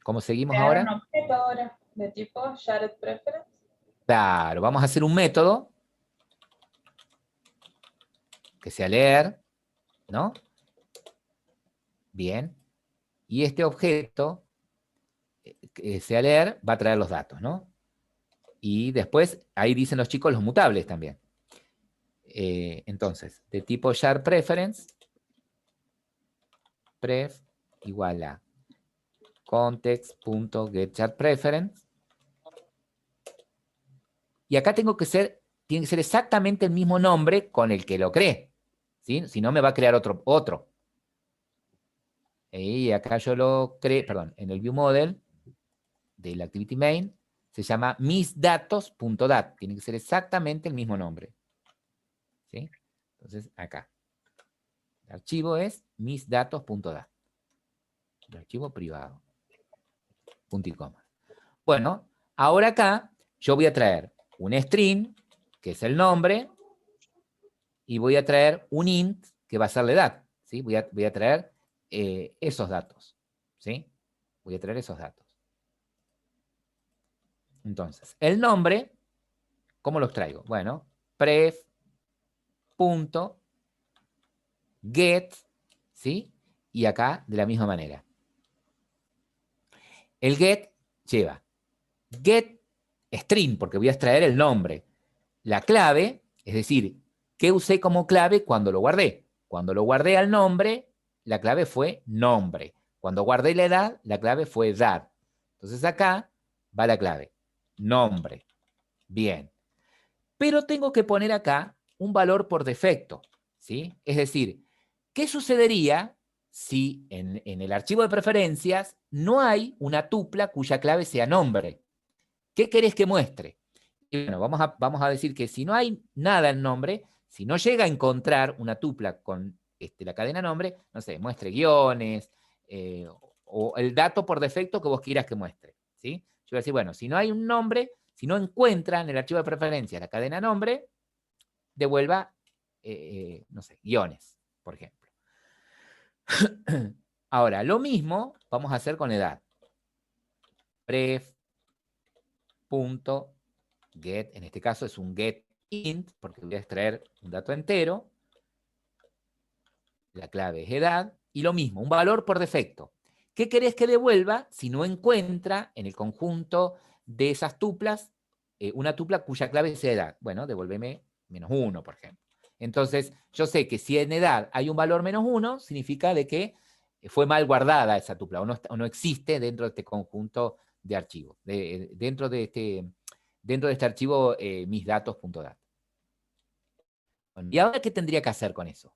¿Cómo seguimos Crear ahora? un objeto ahora de tipo shared preference. Claro, vamos a hacer un método que sea leer, ¿no? Bien. Y este objeto que sea leer va a traer los datos, ¿no? Y después, ahí dicen los chicos los mutables también. Entonces, de tipo shared preference, pref igual a context.getSharedPreference. Y acá tiene que ser exactamente el mismo nombre con el que lo cree, ¿sí? Si no, me va a crear otro. Y acá yo lo creé, perdón, en el viewModel del activity main se llama misdatos.dat. Tiene que ser exactamente el mismo nombre. ¿Sí? Entonces, acá. El archivo es misdatos.dat. El archivo privado. Punto y coma. Bueno, ahora acá yo voy a traer un string, que es el nombre, y voy a traer un int, que va a ser la edad. ¿Sí? Voy a traer esos datos. ¿Sí? Voy a traer esos datos. Entonces, el nombre, ¿cómo los traigo? Bueno, pref.get, ¿sí? Y acá de la misma manera. El get lleva get string, porque voy a extraer el nombre. La clave, es decir, ¿qué usé como clave cuando lo guardé? Cuando lo guardé al nombre, la clave fue nombre. Cuando guardé la edad, la clave fue edad. Entonces acá va la clave. Nombre. Bien. Pero tengo que poner acá un valor por defecto, ¿sí? Es decir, ¿qué sucedería si en el archivo de preferencias no hay una tupla cuya clave sea nombre? ¿Qué querés que muestre? Y bueno, vamos a decir que si no hay nada en nombre, si no llega a encontrar una tupla con la cadena nombre, no sé, muestre guiones o el dato por defecto que vos quieras que muestre, ¿sí? Yo voy a decir, bueno, si no hay un nombre, si no encuentra en el archivo de preferencias la cadena nombre, devuelva, no sé, guiones, por ejemplo. Ahora, lo mismo vamos a hacer con edad. Pref.get, en este caso es un get int, porque voy a extraer un dato entero. La clave es edad. Y lo mismo, un valor por defecto. ¿Qué querés que devuelva si no encuentra en el conjunto de esas tuplas una tupla cuya clave sea edad? Bueno, devuélveme -1, por ejemplo. Entonces, yo sé que si en edad hay un valor -1, significa de que fue mal guardada esa tupla o no existe dentro de este conjunto de archivos, dentro de este archivo misdatos.dat. Bueno, ¿y ahora qué tendría que hacer con eso?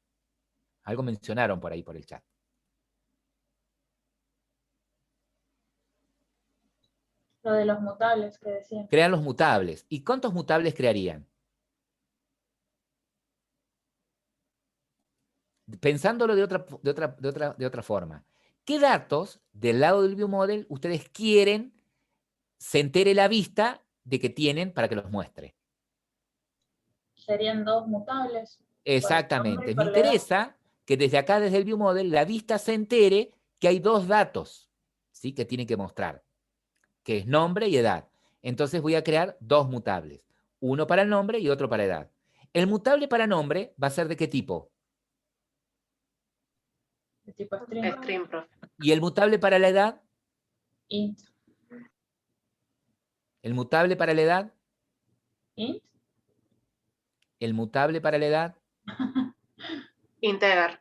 Algo mencionaron por ahí por el chat. Lo de los mutables que decían. Crean los mutables. ¿Y cuántos mutables crearían? Pensándolo de otra forma. ¿Qué datos del lado del viewModel ustedes quieren se entere la vista de que tienen para que los muestre? Serían dos mutables. Exactamente. Me interesa que desde acá, desde el viewModel, la vista se entere que hay dos datos, ¿sí? Que tienen que mostrar, que es nombre y edad. Entonces voy a crear dos mutables. Uno para el nombre y otro para edad. El mutable para nombre va a ser ¿de qué tipo? De tipo string. String, profe. ¿Y el mutable para la edad? Int. ¿El mutable para la edad? Int. ¿El mutable para la edad? Integer.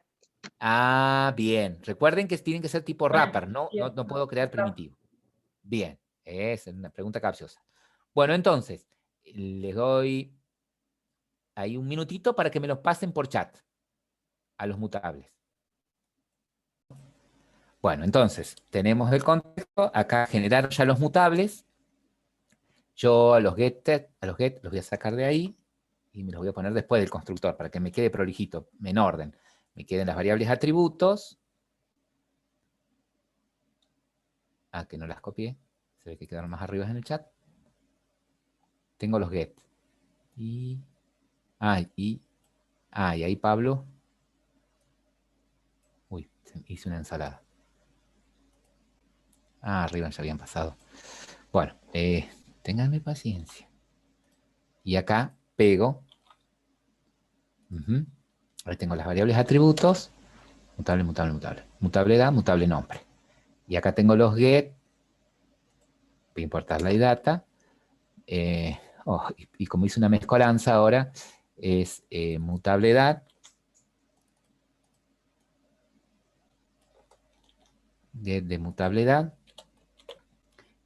Ah, bien. Recuerden que tienen que ser tipo wrapper, no puedo crear primitivo. Bien, es una pregunta capciosa. Bueno, entonces, les doy ahí un minutito para que me los pasen por chat a los mutables. Bueno, entonces, tenemos el contexto. Acá generar ya los mutables. Yo a los get los voy a sacar de ahí. y me los voy a poner después del constructor, para que me quede prolijito, en orden. Me queden las variables atributos. Ah, que no las copié. Se ve que quedaron más arriba en el chat. Tengo los get. Y ahí Pablo. Uy, hice una ensalada. Arriba ya habían pasado. Bueno, ténganme paciencia. Y acá pego. Ahí tengo las variables atributos. Mutable, mutable, mutable. Mutable edad, mutable nombre. Y acá tengo los get. Voy a importar la idata. Y como hice una mezcolanza ahora, es mutable edad. Get de mutable edad.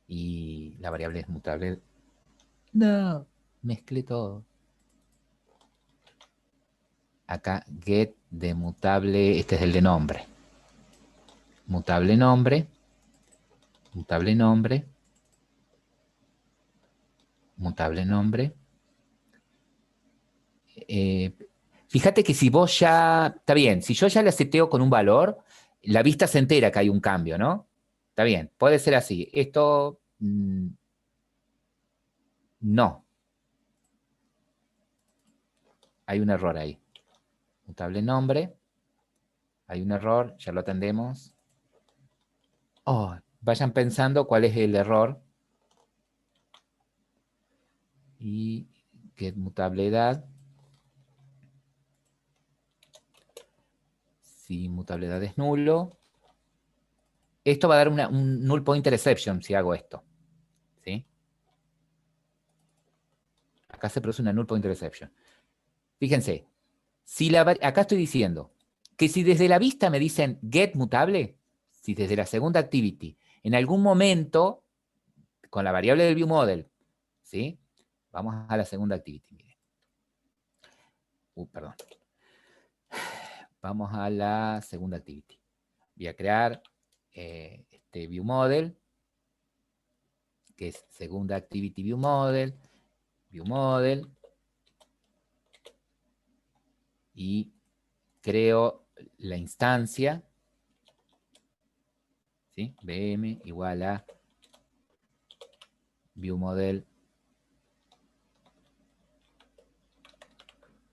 Y la variable es mutable. No, mezclé todo. Acá get de mutable, este es el de nombre. Mutable nombre. Mutable nombre. Mutable nombre. Fíjate que si vos ya, está bien, si yo ya le seteo con un valor, la vista se entera que hay un cambio, ¿no? Está bien, puede ser así. Esto, no. Hay un error ahí. Mutable nombre. Hay un error, ya lo atendemos. Vayan pensando cuál es el error. Y get mutable edad. Si mutable edad es nulo. Esto va a dar un null pointer exception si hago esto. ¿Sí? Acá se produce una null pointer exception. Fíjense, acá estoy diciendo que si desde la vista me dicen get mutable, si desde la segunda activity, en algún momento, con la variable del viewModel, ¿sí? Vamos a la segunda activity, miren. Perdón. Vamos a la segunda activity. Voy a crear este viewModel, que es segunda activity viewModel, y creo la instancia, ¿sí? VM igual a viewModel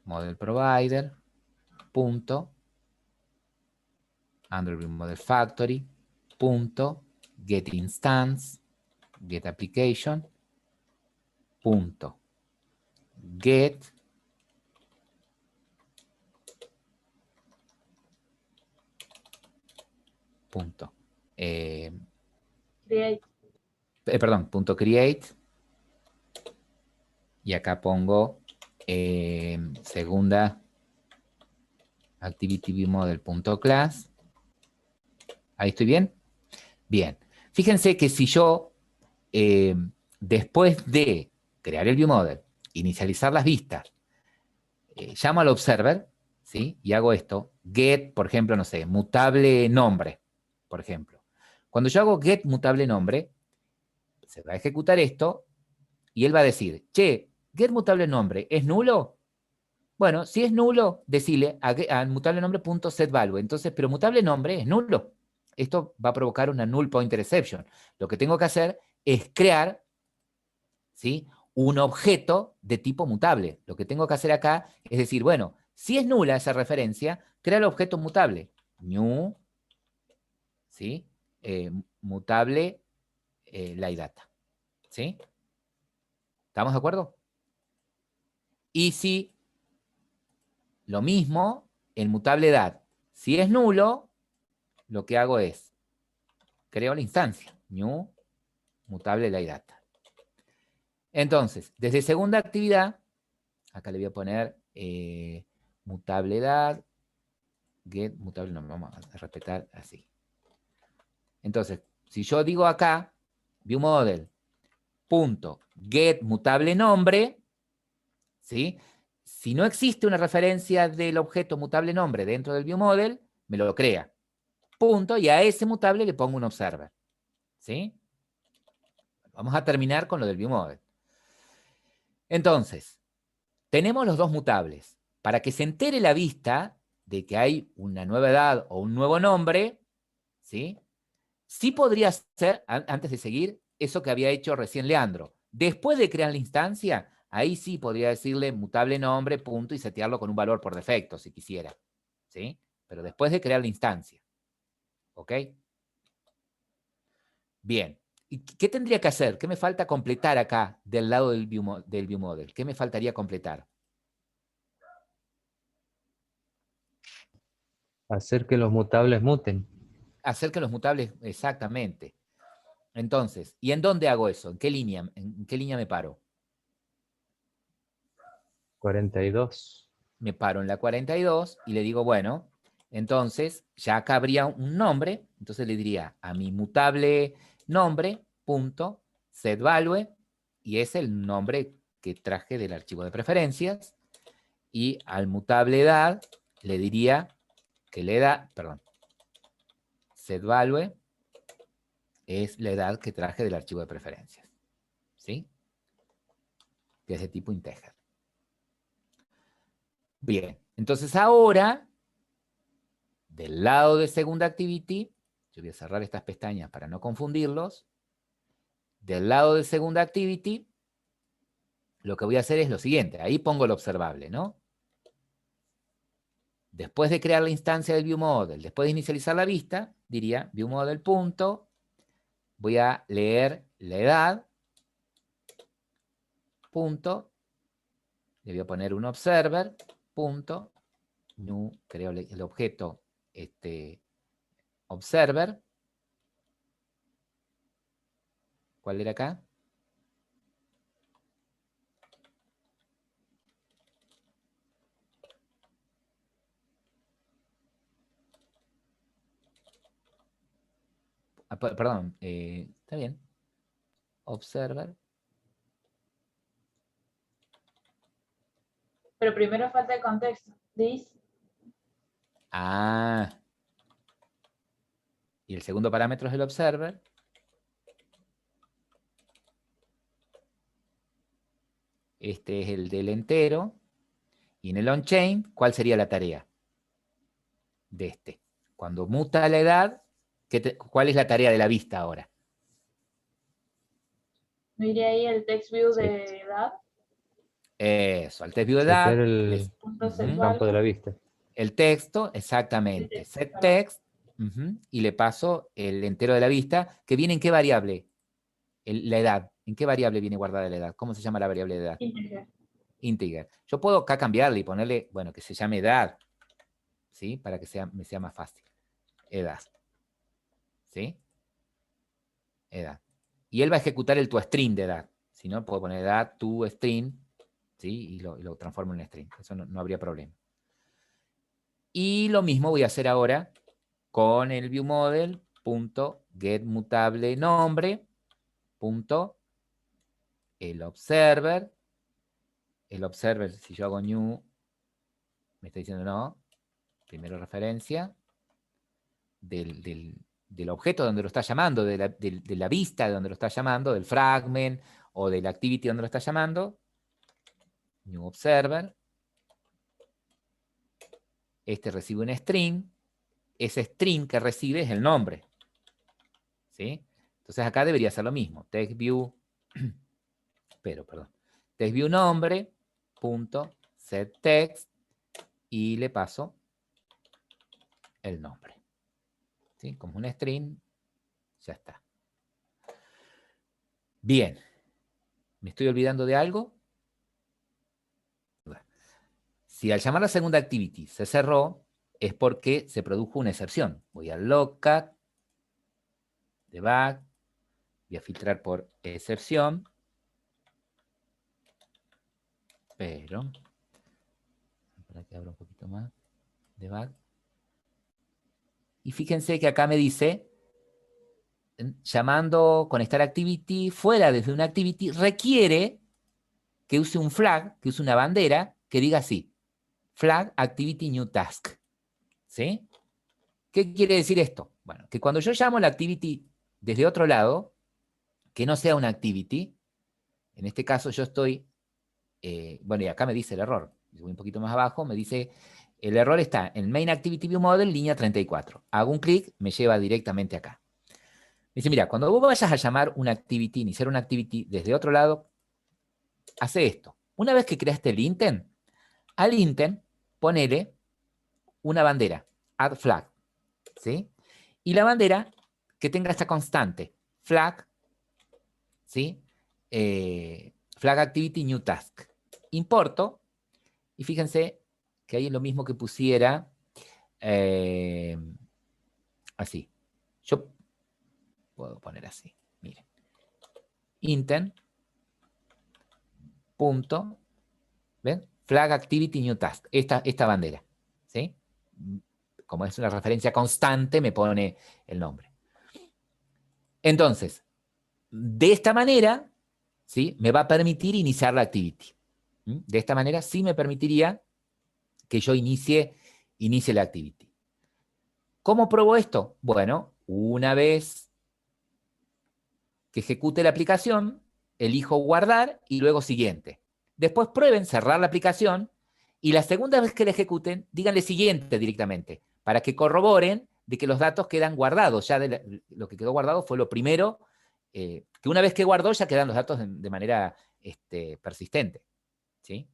model provider punto under viewModel factory punto get instance get application punto get punto Create. Perdón, punto create, y acá pongo segunda activity viewModel punto class. ¿Ahí estoy bien? Bien. Fíjense que si yo después de crear el viewModel, inicializar las vistas, llamo al observer, ¿sí? Y hago esto, get, por ejemplo, no sé, mutable nombre, por ejemplo. Cuando yo hago get mutable nombre, se va a ejecutar esto y él va a decir, che, get mutable nombre, ¿es nulo? Bueno, si es nulo, decirle a mutable nombre.setValue. Entonces, pero mutable nombre es nulo. Esto va a provocar una null pointer exception. Lo que tengo que hacer es crear, ¿sí?, un objeto de tipo mutable. Lo que tengo que hacer acá es decir, bueno, si es nula esa referencia, crea el objeto mutable. New, ¿sí? Mutable la data. ¿Sí? ¿Estamos de acuerdo? Y si lo mismo en mutable edad. Si es nulo, lo que hago es creo la instancia. New, mutable la data. Entonces, desde segunda actividad, acá le voy a poner mutable edad, get mutable nombre, vamos a respetar así. Entonces, si yo digo acá, viewModel, punto, get mutable nombre, ¿sí? Si no existe una referencia del objeto mutable nombre dentro del viewModel, me lo crea. Punto, y a ese mutable le pongo un observer. ¿Sí? Vamos a terminar con lo del viewModel. Entonces, tenemos los dos mutables. Para que se entere la vista de que hay una nueva edad o un nuevo nombre, ¿sí? Sí podría ser, antes de seguir, eso que había hecho recién Leandro. Después de crear la instancia, ahí sí podría decirle mutable nombre, punto, y setearlo con un valor por defecto, si quisiera. ¿Sí? Pero después de crear la instancia. ¿Ok? Bien. ¿Y qué tendría que hacer? ¿Qué me falta completar acá del lado del view model? ¿Qué me faltaría completar? Hacer que los mutables muten. Hacer que los mutables, exactamente. Entonces, ¿y en dónde hago eso? ¿En qué línea? ¿En qué línea me paro? 42. Me paro en la 42 y le digo, bueno, entonces ya acá habría un nombre, entonces le diría a mi mutable nombre, punto, setValue, y es el nombre que traje del archivo de preferencias, y al mutable edad le diría que la edad, perdón, setValue es la edad que traje del archivo de preferencias, ¿sí? Que es de tipo integer. Bien, entonces ahora, del lado de segunda activity, yo voy a cerrar estas pestañas para no confundirlos, del lado de segunda activity, lo que voy a hacer es lo siguiente, ahí pongo el observable, ¿no? Después de crear la instancia del viewModel, después de inicializar la vista, diría viewModel punto, voy a leer la edad, punto, le voy a poner un observer, punto, new, creo el objeto, observer, ¿cuál era acá? Perdón, está bien. Observer. Pero primero falta el contexto. This. Ah. Y el segundo parámetro es el observer. Este es el del entero. Y en el onChain, ¿cuál sería la tarea de este? Cuando muta la edad, ¿cuál es la tarea de la vista ahora? ¿No iría ahí el text view de edad? Eso, al text view de Setear edad. el Punto set campo de la value. vista. El texto, exactamente. El Set perdón. text. Y le paso el entero de la vista, que viene en qué variable? La edad. ¿En qué variable viene guardada la edad? ¿Cómo se llama la variable de edad? Integer. Integer. Yo puedo acá cambiarle y ponerle, bueno, que se llame edad, ¿sí? Para que me sea más fácil. Edad. ¿Sí? Edad. Y él va a ejecutar el toString de edad. Si no, puedo poner edad, toString, ¿sí? Y lo transformo en string. Eso no habría problema. Y lo mismo voy a hacer ahora con el viewModel, punto, getMutable nombre, punto, el observer, si yo hago new, me está diciendo no, primero referencia del objeto donde lo está llamando, de la vista de donde lo está llamando, del fragment o del activity donde lo está llamando, new observer, este recibe un string, ese string que recibe es el nombre, ¿sí? Entonces acá debería ser lo mismo, textView, textView nombre, punto, setText, y le paso el nombre. ¿Sí? Como un string, ya está. Bien. ¿Me estoy olvidando de algo? Si al llamar la segunda activity se cerró, es porque se produjo una excepción. Voy a logcat, debug, voy a filtrar por excepción, pero, para que abra un poquito más, debug. Y fíjense que acá me dice, llamando conectar activity, fuera desde una activity, requiere que use un flag, que use una bandera, que diga así, flag activity new task. ¿Sí? ¿Qué quiere decir esto? Bueno, que cuando yo llamo la activity desde otro lado, que no sea una activity, en este caso yo estoy bueno, y acá me dice el error. Voy un poquito más abajo, me dice, el error está en Main Activity View Model, línea 34. Hago un clic, me lleva directamente acá. Dice, mira, cuando vos vayas a llamar una activity, iniciar una activity desde otro lado, hace esto. Una vez que creaste el intent, al intent ponele una bandera, add flag, ¿sí? Y la bandera que tenga esta constante, flag, ¿sí? Flag activity new task. Importo, y fíjense que ahí es lo mismo que pusiera así. Yo puedo poner así, miren. Intent, punto, ¿ven? Flag activity new task, esta bandera, ¿sí? Como es una referencia constante, me pone el nombre. Entonces, de esta manera, ¿sí? Me va a permitir iniciar la activity. De esta manera sí me permitiría que yo inicie la activity. ¿Cómo pruebo esto? Bueno, una vez que ejecute la aplicación, elijo guardar y luego siguiente. Después prueben cerrar la aplicación y la segunda vez que la ejecuten, díganle siguiente directamente, para que corroboren de que los datos quedan guardados. Ya lo que quedó guardado fue lo primero, que una vez que guardó ya quedan los datos de manera persistente. ¿Sí?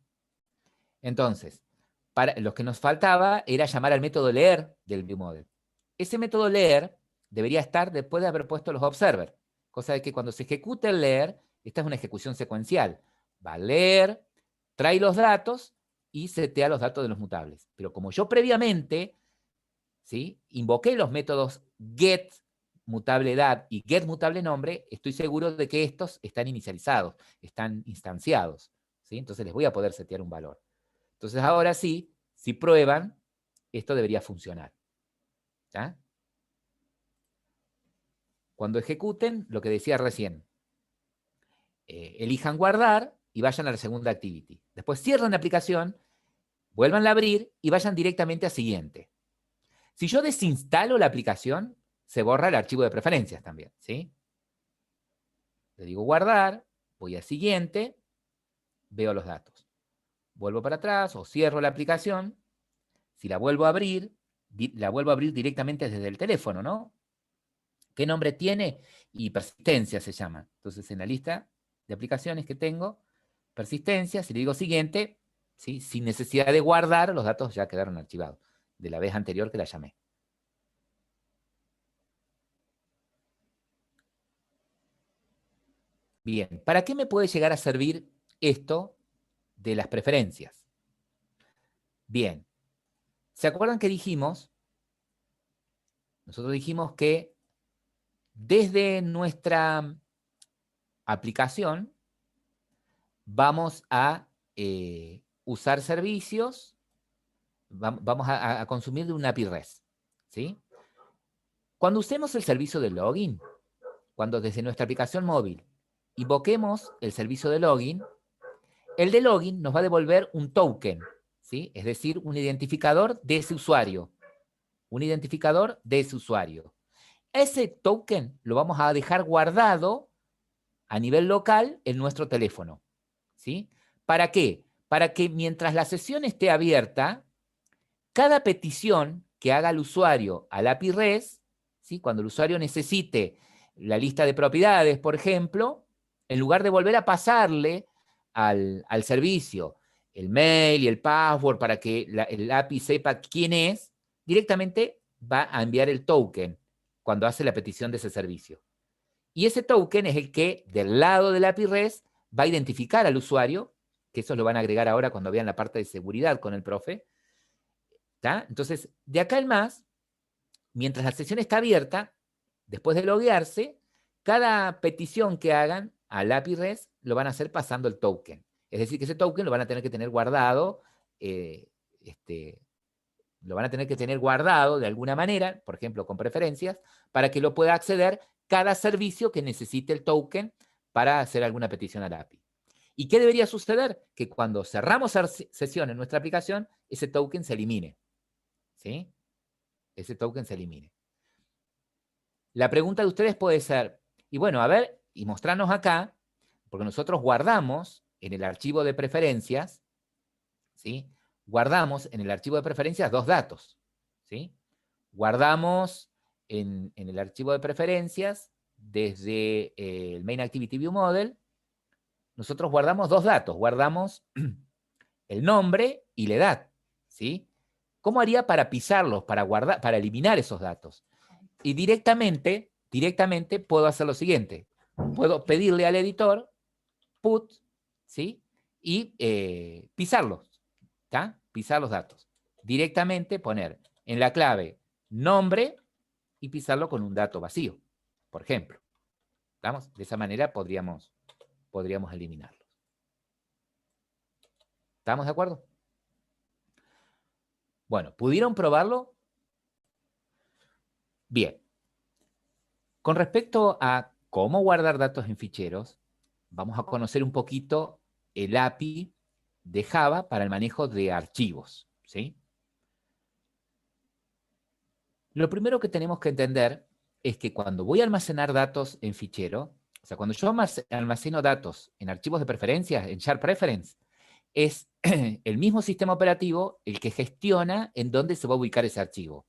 Entonces, lo que nos faltaba era llamar al método leer del viewModel. Ese método leer debería estar después de haber puesto los observer. Cosa de que cuando se ejecute el leer, esta es una ejecución secuencial. Va a leer, trae los datos y setea los datos de los mutables. Pero como yo previamente, ¿sí?, invoqué los métodos get mutable edad y get mutable nombre, estoy seguro de que estos están inicializados, están instanciados. ¿Sí? Entonces les voy a poder setear un valor. Entonces ahora sí, si prueban, esto debería funcionar. ¿Ya? Cuando ejecuten, lo que decía recién, elijan guardar y vayan a la segunda activity. Después cierran la aplicación, vuelvan a abrir y vayan directamente a siguiente. Si yo desinstalo la aplicación, se borra el archivo de preferencias también. ¿Sí? Le digo guardar, voy a siguiente, veo los datos. Vuelvo para atrás o cierro la aplicación. Si la vuelvo a abrir directamente desde el teléfono, ¿no? ¿Qué nombre tiene? Y persistencia se llama. Entonces, en la lista de aplicaciones que tengo, persistencia, si le digo siguiente, ¿sí?, sin necesidad de guardar, los datos ya quedaron archivados de la vez anterior que la llamé. Bien, ¿para qué me puede llegar a servir esto de las preferencias? Bien, ¿se acuerdan que nosotros dijimos que desde nuestra aplicación vamos a usar servicios, vamos a consumir de un API REST, ¿sí? Cuando usemos el servicio de login, cuando desde nuestra aplicación móvil invoquemos el servicio de login, el de login nos va a devolver un token, ¿sí? Es decir, un identificador de ese usuario. Un identificador de ese usuario. Ese token lo vamos a dejar guardado a nivel local en nuestro teléfono. ¿Sí? ¿Para qué? Para que mientras la sesión esté abierta, cada petición que haga el usuario al API REST, ¿sí?, cuando el usuario necesite la lista de propiedades, por ejemplo, en lugar de volver a pasarle al servicio el mail y el password para que el API sepa quién es, directamente va a enviar el token cuando hace la petición de ese servicio. Y ese token es el que, del lado del API REST, va a identificar al usuario, que eso lo van a agregar ahora cuando vean la parte de seguridad con el profe. ¿Tá? Entonces, de acá en más, mientras la sesión está abierta, después de loguearse, cada petición que hagan al API REST lo van a hacer pasando el token. Es decir, que ese token lo van a tener que tener guardado, lo van a tener que tener guardado de alguna manera, por ejemplo, con preferencias, para que lo pueda acceder cada servicio que necesite el token para hacer alguna petición al API. ¿Y qué debería suceder? Que cuando cerramos sesión en nuestra aplicación, ese token se elimine. ¿Sí? Ese token se elimine. La pregunta de ustedes puede ser, y bueno, a ver, y mostrarnos acá, porque nosotros guardamos en el archivo de preferencias, ¿sí? Guardamos en el archivo de preferencias dos datos, ¿sí? Guardamos en el archivo de preferencias, desde el Main Activity View Model, nosotros guardamos dos datos, guardamos el nombre y la edad, ¿sí? ¿Cómo haría para pisarlos, para eliminar esos datos? Y directamente puedo hacer lo siguiente. Puedo pedirle al editor put, ¿sí? Y pisarlos, ¿está? Pisar los datos. Directamente poner en la clave nombre y pisarlo con un dato vacío, por ejemplo. ¿Estamos? De esa manera podríamos eliminarlos. ¿Estamos de acuerdo? Bueno, ¿pudieron probarlo? Bien. Con respecto a cómo guardar datos en ficheros, vamos a conocer un poquito el API de Java para el manejo de archivos, ¿sí? Lo primero que tenemos que entender es que cuando voy a almacenar datos en fichero, o sea, cuando yo almaceno datos en archivos de preferencias, en Share Preference, es el mismo sistema operativo el que gestiona en dónde se va a ubicar ese archivo,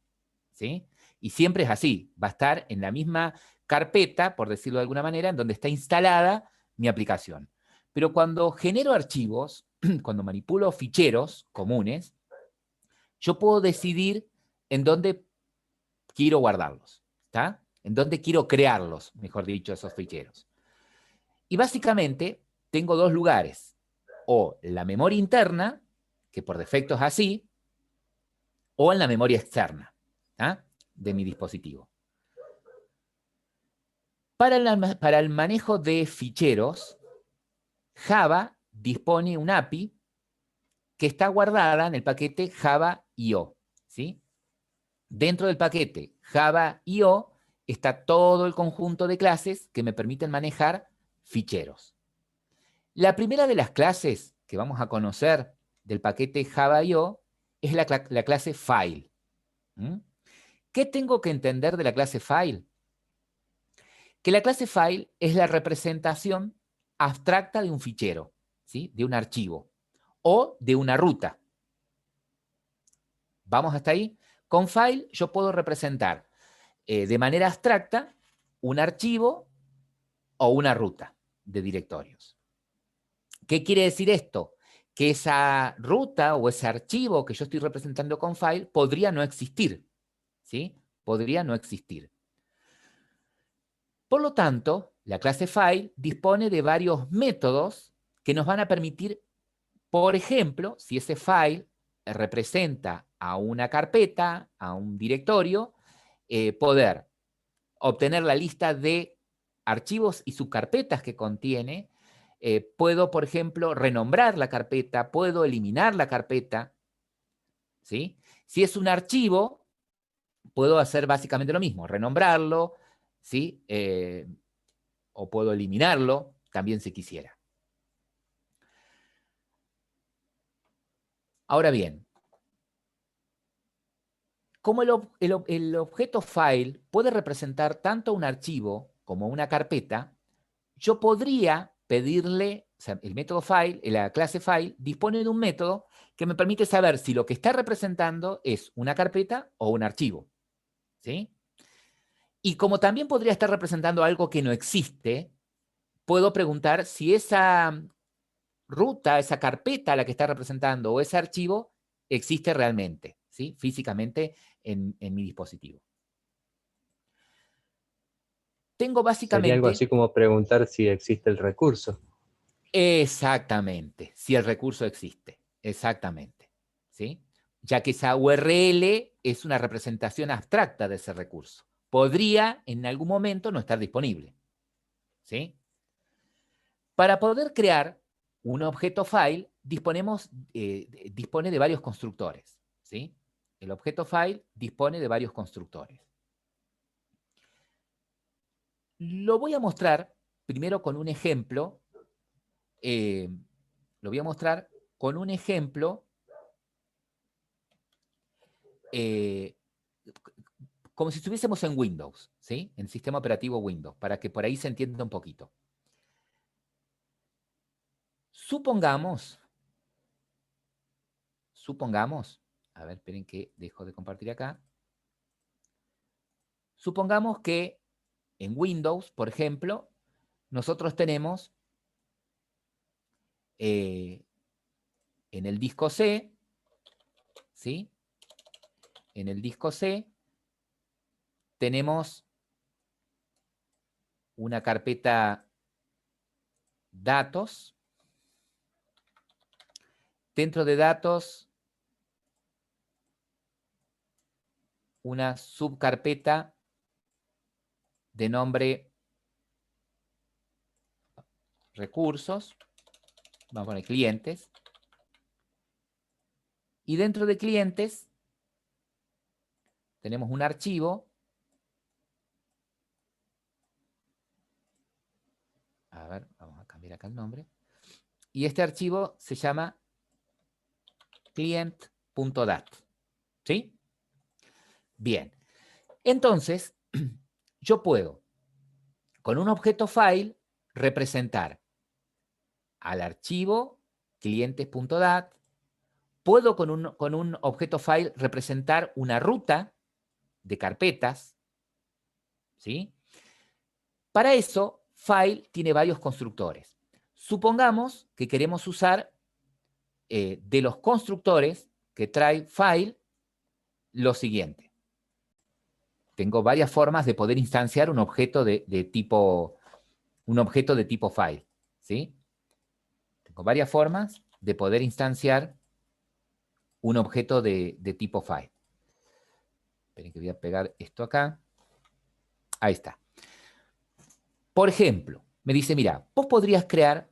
¿sí? Y siempre es así, va a estar en la misma carpeta, por decirlo de alguna manera, en donde está instalada mi aplicación. Pero cuando genero archivos, cuando manipulo ficheros comunes, yo puedo decidir en dónde quiero guardarlos, ¿está? En dónde quiero crearlos, mejor dicho, esos ficheros. Y básicamente tengo dos lugares, o la memoria interna, que por defecto es así, o en la memoria externa, ¿tá? De mi dispositivo. Para el manejo de ficheros, Java dispone un API que está guardada en el paquete Java.io, ¿sí? Dentro del paquete Java.io está todo el conjunto de clases que me permiten manejar ficheros. La primera de las clases que vamos a conocer del paquete Java.io es la clase File. ¿Mm? ¿Qué tengo que entender de la clase File? Que la clase File es la representación abstracta de un fichero, ¿sí? De un archivo o de una ruta. ¿Vamos hasta ahí? Con File yo puedo representar de manera abstracta un archivo o una ruta de directorios. ¿Qué quiere decir esto? Que esa ruta o ese archivo que yo estoy representando con File podría no existir, ¿sí? Podría no existir. Por lo tanto, la clase File dispone de varios métodos que nos van a permitir, por ejemplo, si ese file representa a una carpeta, a un directorio, poder obtener la lista de archivos y subcarpetas que contiene. Puedo, por ejemplo, renombrar la carpeta, puedo eliminar la carpeta, ¿sí? Si es un archivo, puedo hacer básicamente lo mismo, renombrarlo, ¿sí? O puedo eliminarlo, también si quisiera. Ahora bien, como el objeto file puede representar tanto un archivo como una carpeta, yo podría pedirle, o sea, el método file, la clase file, dispone de un método que me permite saber si lo que está representando es una carpeta o un archivo, ¿sí? Y como también podría estar representando algo que no existe, puedo preguntar si esa ruta, esa carpeta a la que está representando o ese archivo existe realmente, ¿sí? Físicamente en mi dispositivo. Tengo básicamente... Sería algo así como preguntar si existe el recurso. Exactamente, si el recurso existe, exactamente, ¿sí? Ya que esa URL es una representación abstracta de ese recurso. Podría en algún momento no estar disponible, ¿sí? Para poder crear un objeto file, dispone de varios constructores, ¿sí? El objeto file dispone de varios constructores. Lo voy a mostrar primero con un ejemplo. Lo voy a mostrar con un ejemplo como si estuviésemos en Windows, ¿sí? En sistema operativo Windows, para que por ahí se entienda un poquito. supongamos, a ver, esperen que dejo de compartir acá. Supongamos que en Windows, por ejemplo, nosotros tenemos en el disco C, ¿sí? En el disco C tenemos una carpeta datos. Dentro de datos, una subcarpeta de nombre recursos. Vamos a poner clientes. Y dentro de clientes tenemos un archivo. A ver, vamos a cambiar acá el nombre. Y este archivo se llama client.dat. ¿Sí? Bien. Entonces, yo puedo, con un objeto file, representar al archivo clientes.dat. Puedo con un objeto file representar una ruta de carpetas. ¿Sí? Para eso, file tiene varios constructores. Supongamos que queremos usar de los constructores que trae file lo siguiente. Tengo varias formas de poder instanciar un objeto de tipo file. ¿Sí? Tengo varias formas de poder instanciar un objeto de tipo file. Esperen que voy a pegar esto acá. Ahí está. Por ejemplo, me dice, mira, vos podrías crear,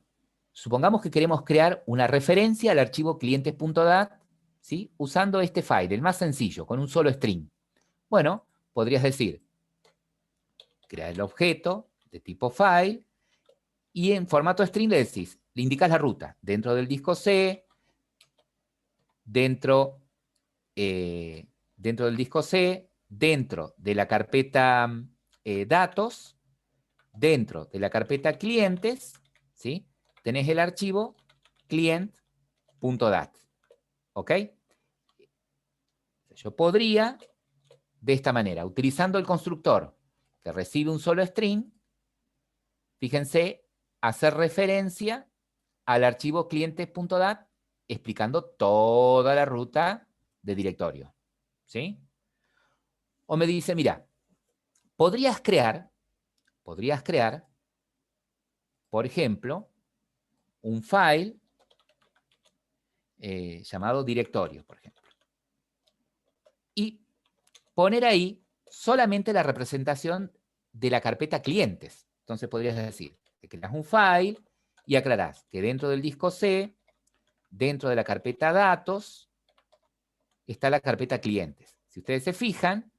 supongamos que queremos crear una referencia al archivo clientes.dat, ¿sí? Usando este file, el más sencillo, con un solo string. Bueno, podrías decir, crear el objeto de tipo file y en formato string le decís, le indicas la ruta dentro del disco C, dentro del disco C, dentro de la carpeta datos, dentro de la carpeta clientes, ¿sí? Tenés el archivo client.dat. ¿Ok? Yo podría, de esta manera, utilizando el constructor que recibe un solo string, fíjense, hacer referencia al archivo clientes.dat explicando toda la ruta de directorio. ¿Sí? O me dice, mira, podrías crear, por ejemplo, un file llamado directorio, por ejemplo. Y poner ahí solamente la representación de la carpeta clientes. Entonces podrías decir que creas un file y aclarás que dentro del disco C, dentro de la carpeta datos, está la carpeta clientes. Si ustedes se fijan,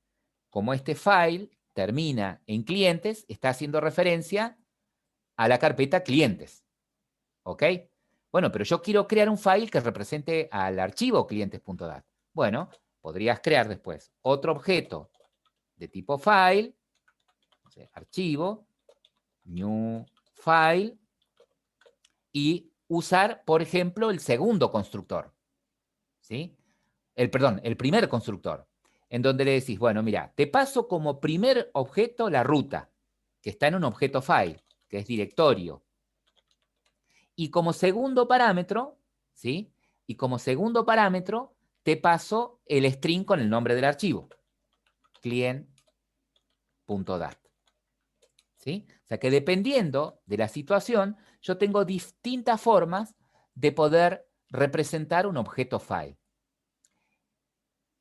como este file termina en clientes, está haciendo referencia a la carpeta clientes. ¿Ok? Bueno, pero yo quiero crear un file que represente al archivo clientes.dat. Bueno, podrías crear después otro objeto de tipo file, o sea, archivo, new file, y usar, por ejemplo, el segundo constructor. ¿Sí? El primer constructor, en donde le decís, bueno, mira, te paso como primer objeto la ruta, que está en un objeto file, que es directorio. Y como segundo parámetro, ¿sí? Y como segundo parámetro, te paso el string con el nombre del archivo, client.dat. ¿Sí? O sea que dependiendo de la situación, yo tengo distintas formas de poder representar un objeto file.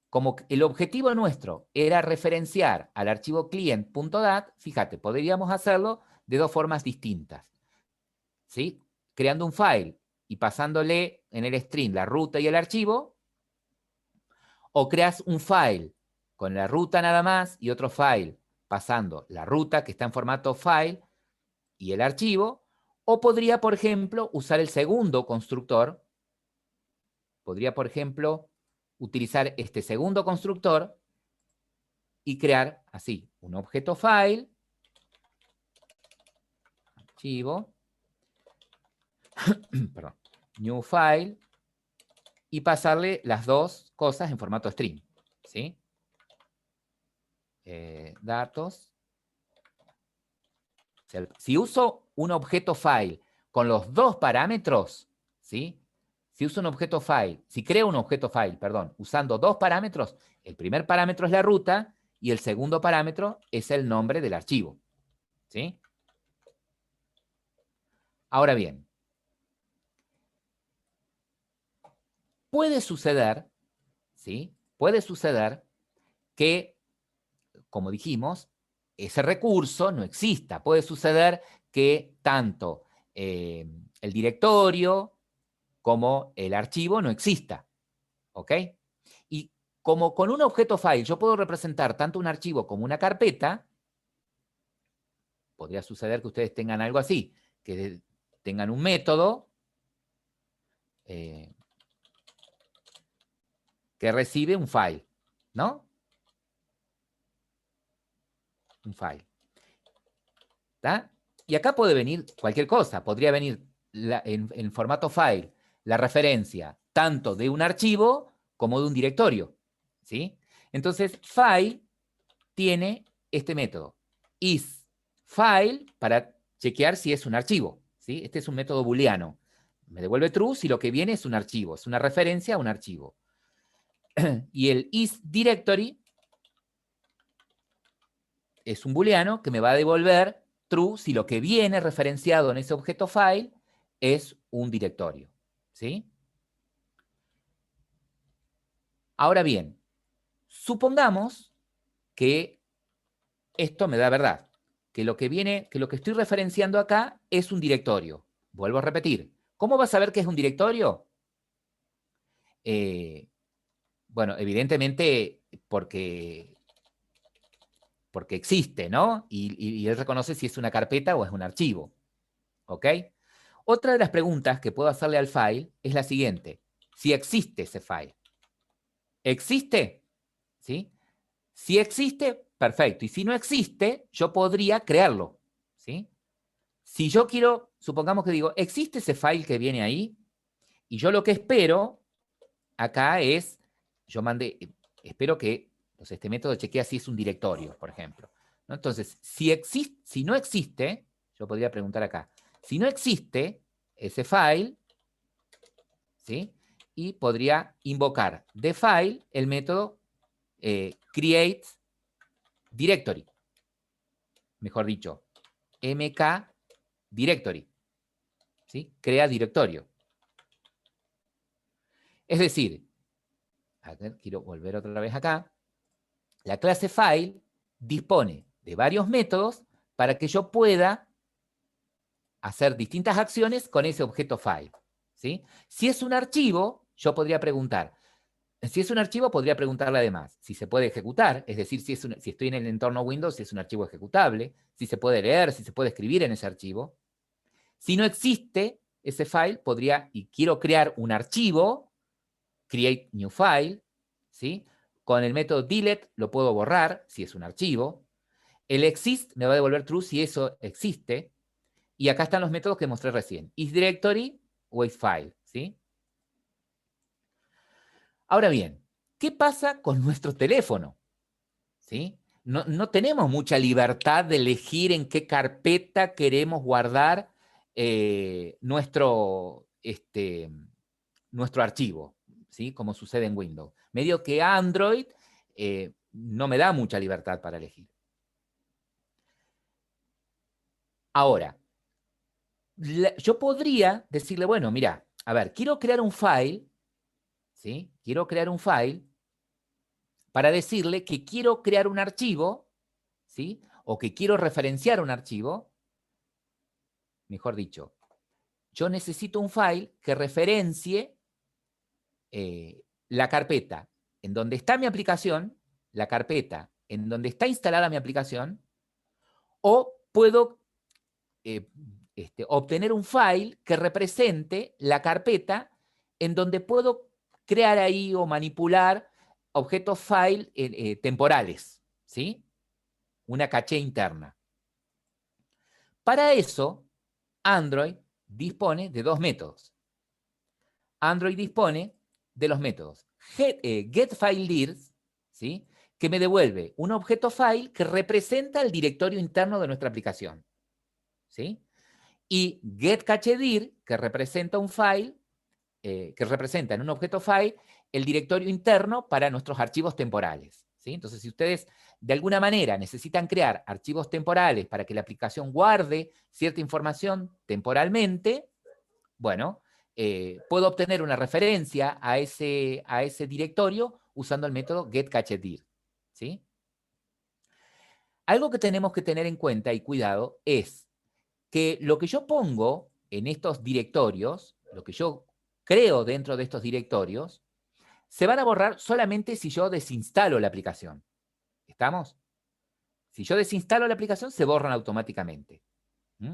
Como el objetivo nuestro era referenciar al archivo client.dat, fíjate, podríamos hacerlo de dos formas distintas. ¿Sí? Creando un file y pasándole en el string la ruta y el archivo, o creas un file con la ruta nada más y otro file pasando la ruta que está en formato file y el archivo, o podría, por ejemplo, usar el segundo constructor. Podría, por ejemplo, utilizar este segundo constructor y crear así un objeto file, archivo, perdón, new file y pasarle las dos cosas en formato string, ¿sí? Datos. O sea, si uso un objeto file con los dos parámetros, ¿sí? Si uso un objeto file, si creo un objeto file, perdón, usando dos parámetros, el primer parámetro es la ruta y el segundo parámetro es el nombre del archivo, ¿sí? Ahora bien, puede suceder, ¿sí? Puede suceder que, como dijimos, ese recurso no exista. Puede suceder que tanto el directorio como el archivo no exista, ¿ok? Y como con un objeto file yo puedo representar tanto un archivo como una carpeta, podría suceder que ustedes tengan algo así, que tengan un método que recibe un file, ¿no? Un file. ¿Está? Y acá puede venir cualquier cosa. Podría venir en formato file la referencia tanto de un archivo como de un directorio, ¿sí? Entonces, file tiene este método. isFile para chequear si es un archivo, ¿sí? Este es un método booleano. Me devuelve true si lo que viene es un archivo, es una referencia a un archivo. Y el isDirectory es un booleano que me va a devolver true si lo que viene referenciado en ese objeto file es un directorio, ¿sí? Ahora bien, supongamos que esto me da verdad, que lo que viene, que lo que estoy referenciando acá es un directorio. Vuelvo a repetir. ¿Cómo vas a saber que es un directorio? Bueno, evidentemente porque existe, ¿no? Y él reconoce si es una carpeta o es un archivo, ¿ok? Otra de las preguntas que puedo hacerle al file es la siguiente. Si existe ese file. ¿Existe? ¿Sí? Si existe, perfecto. Y si no existe, yo podría crearlo, ¿sí? Si yo quiero, supongamos que digo, ¿existe ese file que viene ahí? Y yo lo que espero acá es, yo espero que este método chequea si es un directorio, por ejemplo, ¿no? Entonces, si no existe, yo podría preguntar acá, si no existe ese file, ¿sí? Y podría invocar de file el método create directory, mejor dicho, mk directory, ¿sí? Crea directorio. Es decir, a ver, quiero volver otra vez acá, la clase file dispone de varios métodos para que yo pueda hacer distintas acciones con ese objeto file, ¿sí? Si es un archivo, yo podría preguntar. Si es un archivo, podría preguntarle además si se puede ejecutar, es decir, si estoy en el entorno Windows, si es un archivo ejecutable, si se puede leer, si se puede escribir en ese archivo. Si no existe ese file, y quiero crear un archivo, create new file, ¿sí? Con el método delete lo puedo borrar si es un archivo. El exist me va a devolver true si eso existe. Y acá están los métodos que mostré recién. isDirectory o isFile, ¿sí? Ahora bien, ¿qué pasa con nuestro teléfono? ¿Sí? No tenemos mucha libertad de elegir en qué carpeta queremos guardar nuestro archivo, ¿sí? Como sucede en Windows. Medio que Android no me da mucha libertad para elegir. Ahora, yo podría decirle, bueno, mira, a ver, quiero crear un file, ¿sí? Quiero crear un file para decirle que quiero crear un archivo, ¿sí? O que quiero referenciar un archivo, mejor dicho, yo necesito un file que referencie la carpeta en donde está mi aplicación, la carpeta en donde está instalada mi aplicación, o puedo obtener un file que represente la carpeta en donde puedo crear ahí o manipular objetos file temporales, ¿sí? Una caché interna. Para eso, Android dispone de dos métodos. Android dispone de los métodos getFileDir, ¿sí? Que me devuelve un objeto file que representa el directorio interno de nuestra aplicación, ¿sí? Y getCacheDir, que representa un file, que representa en un objeto file el directorio interno para nuestros archivos temporales, ¿sí? Entonces, si ustedes de alguna manera necesitan crear archivos temporales para que la aplicación guarde cierta información temporalmente, bueno, puedo obtener una referencia a ese directorio usando el método getCacheDir, ¿sí? Algo que tenemos que tener en cuenta y cuidado es que lo que yo pongo en estos directorios, lo que yo creo dentro de estos directorios, se van a borrar solamente si yo desinstalo la aplicación. ¿Estamos? Si yo desinstalo la aplicación, se borran automáticamente. ¿Mm?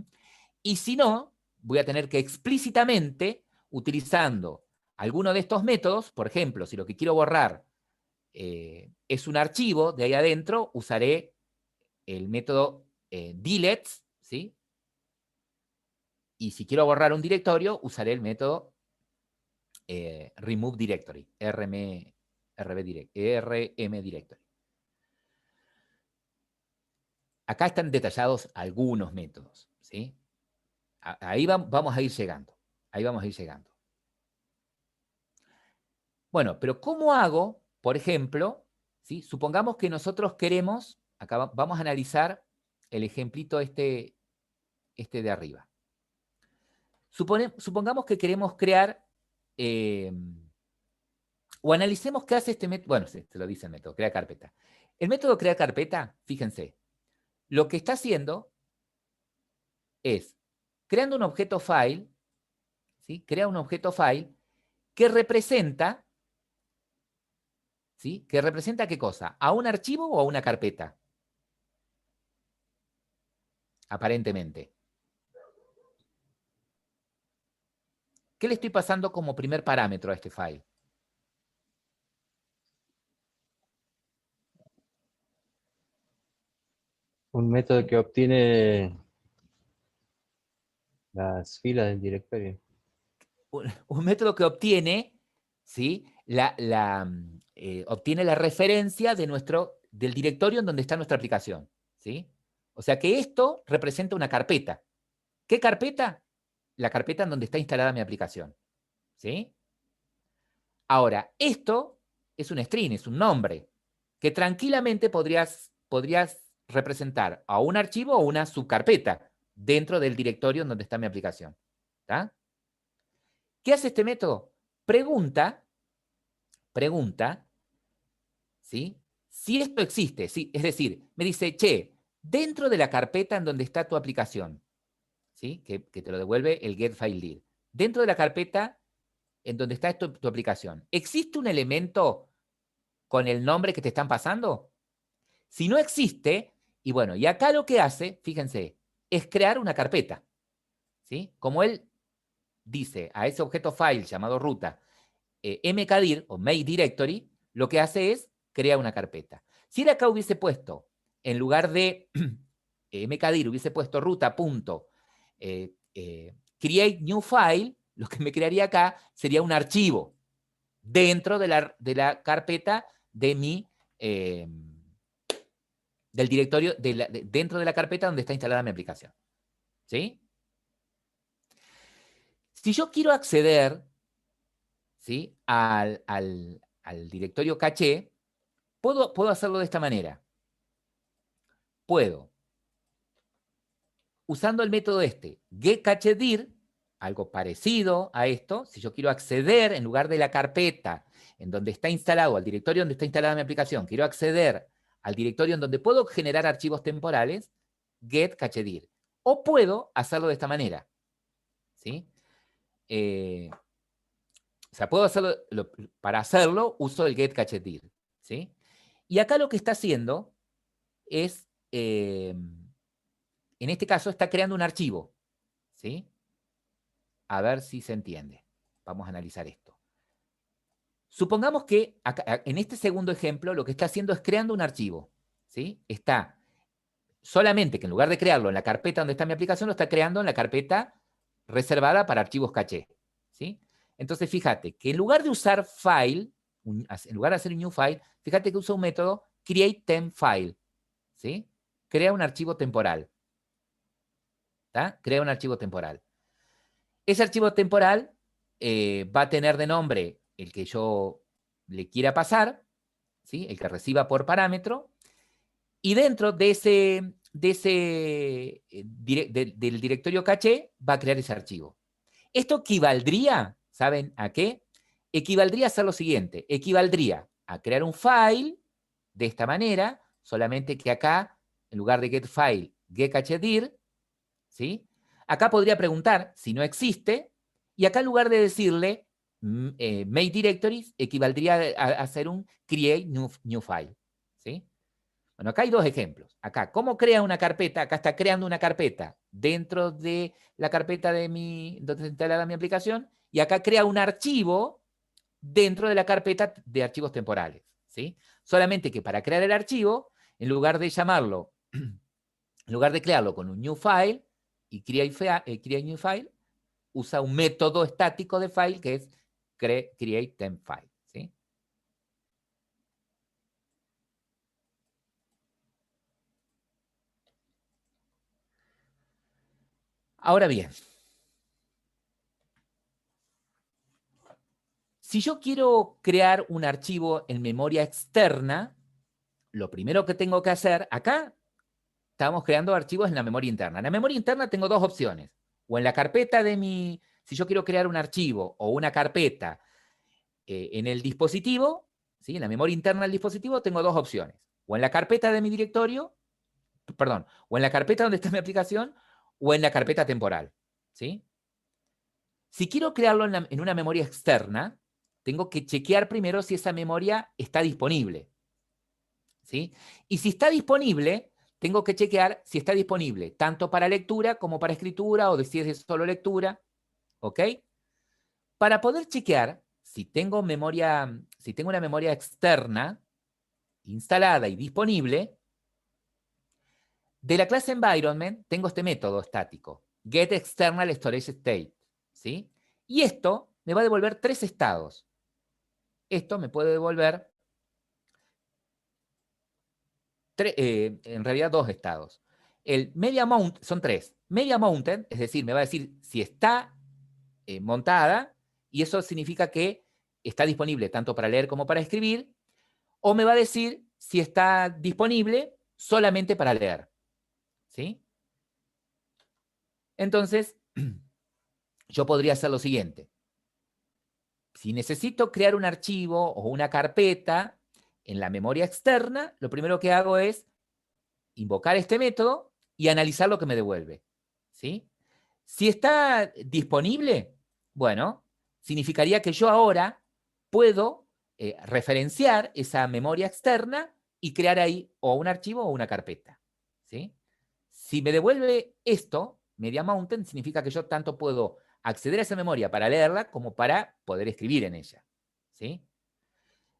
Y si no, voy a tener que explícitamente, utilizando alguno de estos métodos, por ejemplo, si lo que quiero borrar es un archivo de ahí adentro, usaré el método delete, ¿sí? Y si quiero borrar un directorio, usaré el método remove directory, rm directory. Acá están detallados algunos métodos, ¿sí? Ahí vamos a ir llegando. Ahí vamos a ir llegando. Bueno, pero ¿cómo hago, por ejemplo, ¿sí? Supongamos que nosotros queremos, acá vamos a analizar el ejemplito este de arriba. Supongamos que queremos crear, o analicemos qué hace este método. Bueno, sí, se lo dice el método, crea carpeta. El método crea carpeta, fíjense, lo que está haciendo es creando un objeto file, ¿sí? Crea un objeto file que representa, ¿sí? ¿Que representa qué cosa? ¿A un archivo o a una carpeta? Aparentemente. ¿Qué le estoy pasando como primer parámetro a este file? Un método que obtiene las filas del directorio. Un método que obtiene, ¿sí? Obtiene la referencia del directorio en donde está nuestra aplicación, ¿sí? O sea que esto representa una carpeta. ¿Qué carpeta? La carpeta en donde está instalada mi aplicación, ¿sí? Ahora, esto es un string, es un nombre, que tranquilamente podrías representar a un archivo o una subcarpeta dentro del directorio en donde está mi aplicación, ¿está? ¿Qué hace este método? Pregunta, ¿sí? Si esto existe, ¿sí? Es decir, me dice, che, dentro de la carpeta en donde está tu aplicación, ¿sí? Que te lo devuelve el getFileDir. Dentro de la carpeta en donde está tu aplicación, ¿existe un elemento con el nombre que te están pasando? Si no existe, y bueno, y acá lo que hace, fíjense, es crear una carpeta, ¿sí? Como él dice a ese objeto file llamado ruta, mkdir o make directory, lo que hace es crear una carpeta. Si él acá hubiese puesto, en lugar de mkdir, hubiese puesto ruta.create new file, lo que me crearía acá sería un archivo dentro de la carpeta de del directorio, dentro de la carpeta donde está instalada mi aplicación. ¿Sí? Si yo quiero acceder, ¿sí? al directorio caché, puedo hacerlo de esta manera. Puedo, usando el método getCacheDir, algo parecido a esto, si yo quiero acceder en lugar de la carpeta en donde está instalado, al directorio donde está instalada mi aplicación, quiero acceder al directorio en donde puedo generar archivos temporales, getCacheDir. O puedo hacerlo de esta manera, ¿sí? O sea, puedo hacerlo, para hacerlo uso el getCacheDir, ¿sí? Y acá lo que está haciendo es, en este caso, está creando un archivo, ¿sí? A ver si se entiende. Vamos a analizar esto. Supongamos que acá, en este segundo ejemplo lo que está haciendo es creando un archivo, ¿sí? Está solamente que en lugar de crearlo en la carpeta donde está mi aplicación, lo está creando en la carpeta reservada para archivos caché, ¿sí? Entonces, fíjate que en lugar de usar file, en lugar de hacer un new file, fíjate que usa un método create temp file, ¿sí? Crea un archivo temporal. ¿Tá? Crea un archivo temporal. Ese archivo temporal va a tener de nombre el que yo le quiera pasar, ¿sí? El que reciba por parámetro, y dentro de del directorio caché va a crear ese archivo. Esto equivaldría, ¿saben a qué? Equivaldría a hacer lo siguiente, equivaldría a crear un file de esta manera, solamente que acá, en lugar de get file, get caché dir, ¿sí? Acá podría preguntar si no existe, y acá en lugar de decirle make directories, equivaldría a hacer un create new file, ¿sí? Bueno, acá hay dos ejemplos. Acá, ¿cómo crea una carpeta? Acá está creando una carpeta dentro de la carpeta de donde está instalada mi aplicación, y acá crea un archivo dentro de la carpeta de archivos temporales, ¿sí? Solamente que para crear el archivo, en lugar de llamarlo, en lugar de crearlo con un new file y create new file, usa un método estático de file que es create temp file, ¿sí? Ahora bien, si yo quiero crear un archivo en memoria externa, lo primero que tengo que hacer, acá estamos creando archivos en la memoria interna. En la memoria interna tengo dos opciones. O en la carpeta de si yo quiero crear un archivo o una carpeta en el dispositivo, ¿sí? En la memoria interna del dispositivo tengo dos opciones. O en la carpeta de mi directorio, perdón, o en la carpeta donde está mi aplicación, o en la carpeta temporal, ¿sí? Si quiero crearlo en una memoria externa, tengo que chequear primero si esa memoria está disponible, ¿sí? Y si está disponible, tengo que chequear si está disponible tanto para lectura como para escritura, o si es de solo lectura, ¿ok? Para poder chequear si tengo una memoria externa instalada y disponible, de la clase environment tengo este método estático, getExternalStorageState, ¿sí? Y esto me va a devolver tres estados. Esto me puede devolver, en realidad, dos estados. El media mount, son tres. Media mounted, es decir, me va a decir si está montada, y eso significa que está disponible tanto para leer como para escribir, o me va a decir si está disponible solamente para leer, ¿sí? Entonces, yo podría hacer lo siguiente. Si necesito crear un archivo o una carpeta en la memoria externa, lo primero que hago es invocar este método y analizar lo que me devuelve, ¿sí? Si está disponible, bueno, significaría que yo ahora puedo referenciar esa memoria externa y crear ahí o un archivo o una carpeta, ¿sí? Si me devuelve esto, Media Mountain, significa que yo tanto puedo acceder a esa memoria para leerla como para poder escribir en ella, ¿sí?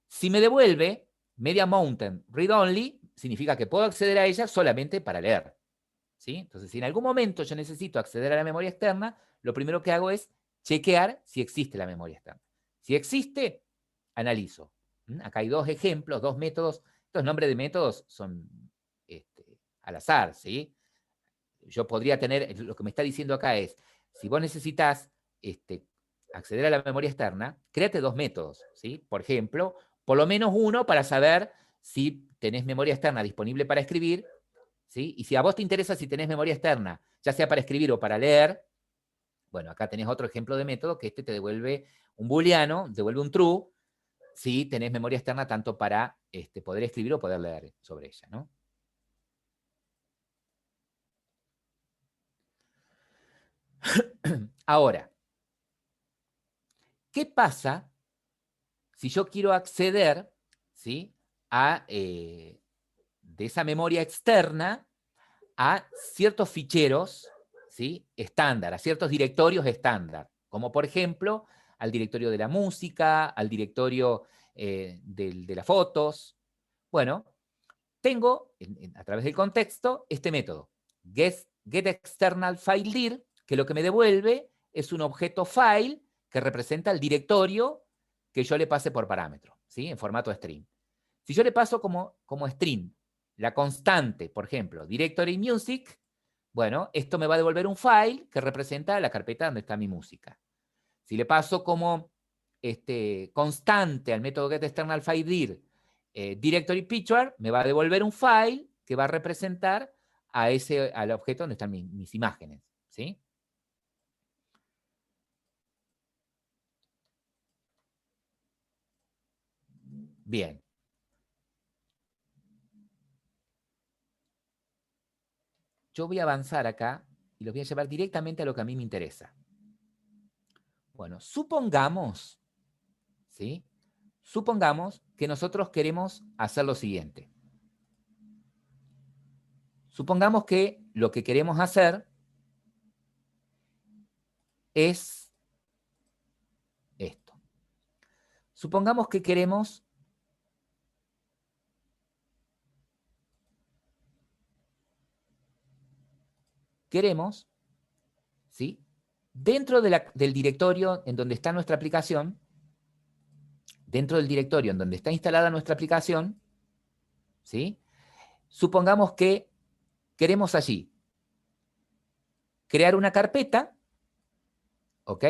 Si me devuelve Media Mountain Read Only, significa que puedo acceder a ella solamente para leer, ¿sí? Entonces, si en algún momento yo necesito acceder a la memoria externa, lo primero que hago es chequear si existe la memoria externa. Si existe, analizo. Acá hay dos ejemplos, dos métodos. Estos nombres de métodos son al azar, ¿sí? Yo podría tener, lo que me está diciendo acá es, si vos necesitas acceder a la memoria externa, créate dos métodos, ¿sí? Por ejemplo, por lo menos uno para saber si tenés memoria externa disponible para escribir, ¿sí? Y si a vos te interesa si tenés memoria externa, ya sea para escribir o para leer, bueno, acá tenés otro ejemplo de método que te devuelve un booleano, devuelve un true, si tenés memoria externa tanto para poder escribir o poder leer sobre ella, ¿no? Ahora, ¿qué pasa si yo quiero acceder, ¿sí? De esa memoria externa a ciertos ficheros, ¿sí? Estándar, a ciertos directorios estándar, como por ejemplo al directorio de la música, al directorio de las fotos? Bueno, tengo a través del contexto este método, getExternalFileDir, que lo que me devuelve es un objeto file que representa el directorio que yo le pase por parámetro, ¿sí? En formato string. Si yo le paso como string la constante, por ejemplo, directory music, bueno, esto me va a devolver un file que representa la carpeta donde está mi música. Si le paso como constante al método getExternalFileDir directory picture, me va a devolver un file que va a representar al objeto donde están mis imágenes, ¿sí? Bien. Yo voy a avanzar acá y los voy a llevar directamente a lo que a mí me interesa. Bueno, supongamos, ¿sí? Supongamos que nosotros queremos hacer lo siguiente. Supongamos que lo que queremos hacer es esto. Supongamos que queremos ¿sí? Dentro del directorio en donde está nuestra aplicación, dentro del directorio en donde está instalada nuestra aplicación, ¿sí? Supongamos que queremos allí crear una carpeta, ¿ok?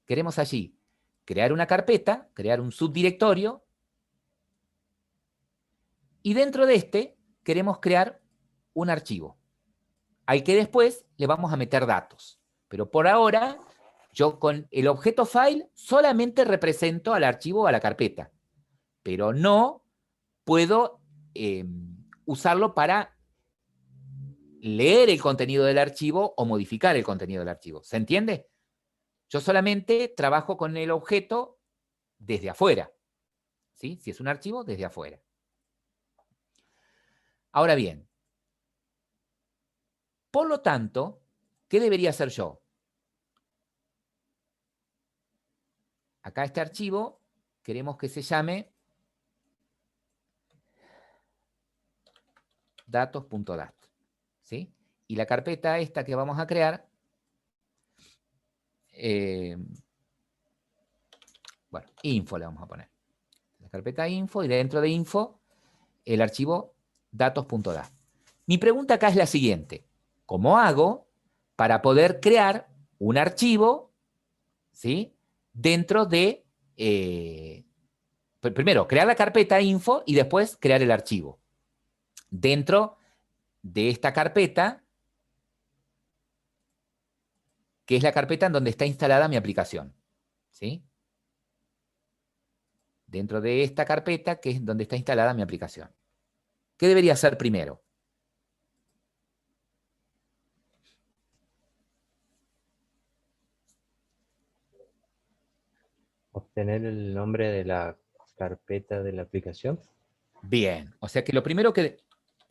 Queremos allí crear una carpeta, crear un subdirectorio, y dentro de este queremos crear un archivo, al que después le vamos a meter datos. Pero por ahora, yo con el objeto file solamente represento al archivo o a la carpeta, pero no puedo usarlo para leer el contenido del archivo o modificar el contenido del archivo. ¿Se entiende? Yo solamente trabajo con el objeto desde afuera, ¿sí? Si es un archivo, desde afuera. Ahora bien, por lo tanto, ¿qué debería hacer yo? Acá este archivo queremos que se llame datos.dat, ¿sí? Y la carpeta esta que vamos a crear, bueno, info le vamos a poner. La carpeta info, y dentro de info, el archivo datos.dat. Mi pregunta acá es la siguiente. ¿Cómo hago para poder crear un archivo, ¿sí? Dentro de... primero, crear la carpeta info y después crear el archivo. Dentro de esta carpeta, que es la carpeta en donde está instalada mi aplicación, ¿sí? Dentro de esta carpeta, que es donde está instalada mi aplicación. ¿Qué debería hacer primero? Obtener el nombre de la carpeta de la aplicación. Bien, o sea que lo primero que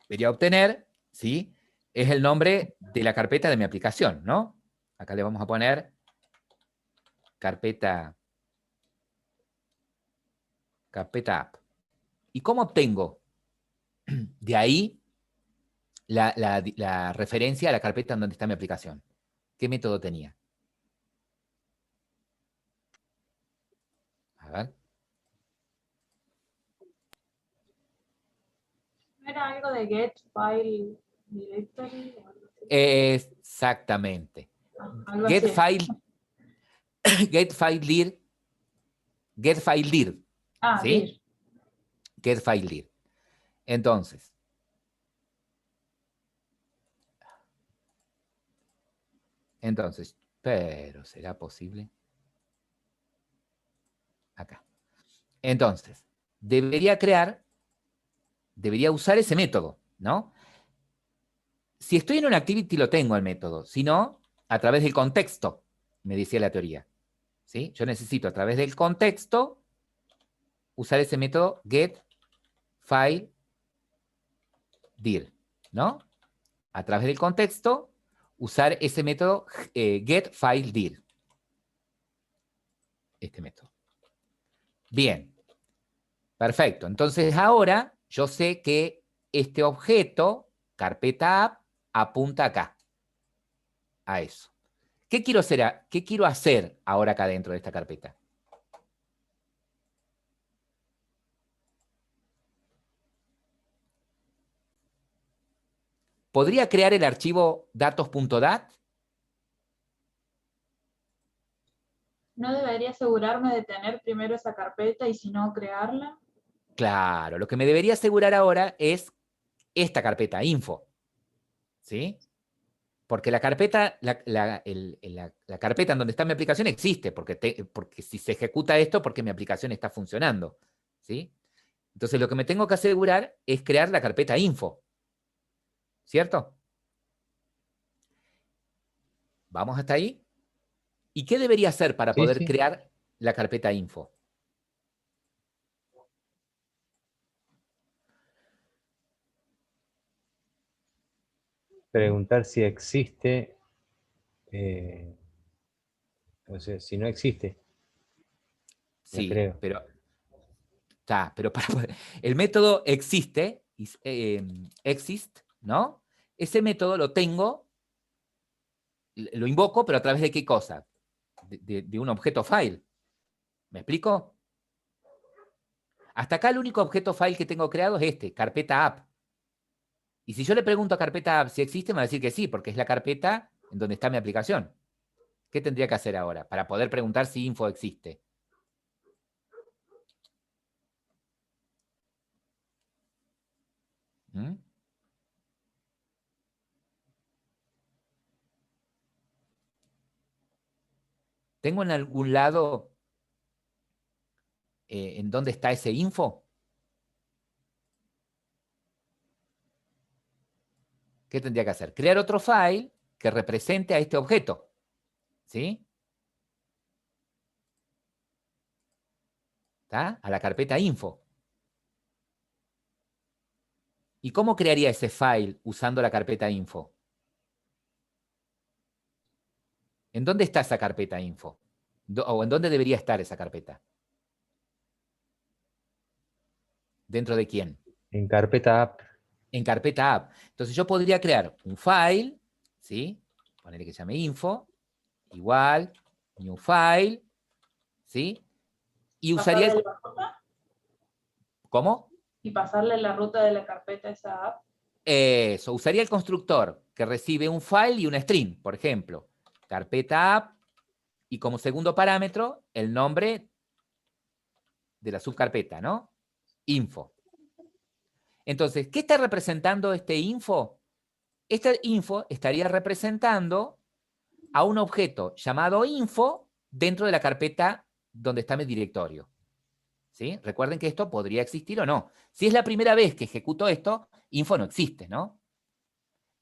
debería obtener, ¿sí? Es el nombre de la carpeta de mi aplicación, ¿no? Acá le vamos a poner carpeta app. ¿Y cómo obtengo de ahí la referencia a la carpeta en donde está mi aplicación? ¿Qué método tenía? A ver. ¿Era algo de get file directory? Exactamente. Algo Get así. file dir, Ah, ¿sí? dir. Get file dir. Entonces, pero ¿será posible? Acá. Entonces, debería usar ese método, ¿no? Si estoy en un activity lo tengo el método, si no, a través del contexto, me decía la teoría, ¿sí? Yo necesito a través del contexto usar ese método get file dir, ¿no? A través del contexto usar ese método get file dir. Este método. Bien. Perfecto. Entonces ahora yo sé que este objeto, carpeta app, apunta acá. A eso. ¿Qué quiero hacer ahora acá dentro de esta carpeta? ¿Podría crear el archivo datos.dat? ¿No debería asegurarme de tener primero esa carpeta y si no crearla? Claro, lo que me debería asegurar ahora es esta carpeta, info. ¿Sí? Porque la carpeta, la carpeta en donde está mi aplicación existe, porque si se ejecuta esto, porque mi aplicación está funcionando. ¿Sí? Entonces lo que me tengo que asegurar es crear la carpeta info. ¿Cierto? ¿Vamos hasta ahí? ¿Y qué debería hacer para Sí, poder sí. crear la carpeta info? Preguntar si existe, o sea, si no existe, la Sí, creo. pero el método existe, exist, ¿no? Ese método lo tengo, lo invoco, pero ¿a través de qué cosa? De un objeto file. ¿Me explico? Hasta acá el único objeto file que tengo creado es este, carpeta app. Y si yo le pregunto a carpeta app si existe, me va a decir que sí, porque es la carpeta en donde está mi aplicación. ¿Qué tendría que hacer ahora para poder preguntar si info existe? ¿Mm? ¿Tengo en algún lado en dónde está ese info? ¿Qué tendría que hacer? Crear otro file que represente a este objeto. ¿Sí? ¿Está? A la carpeta info. ¿Y cómo crearía ese file usando la carpeta info? ¿En dónde está esa carpeta info? ¿O en dónde debería estar esa carpeta? ¿Dentro de quién? En carpeta app. En carpeta app. Entonces yo podría crear un file, ¿sí? Ponerle que se llame info, igual, new file, ¿sí? Y usaría ¿Pasarle el... la ruta? ¿Cómo? ¿Y pasarle la ruta de la carpeta a esa app? Eso, usaría el constructor que recibe un file y una string, por ejemplo. Carpeta app y como segundo parámetro el nombre de la subcarpeta, ¿no? Info. Entonces, ¿qué está representando este info? Este info estaría representando a un objeto llamado info dentro de la carpeta donde está mi directorio. ¿Sí? Recuerden que esto podría existir o no. Si es la primera vez que ejecuto esto, info no existe, ¿no?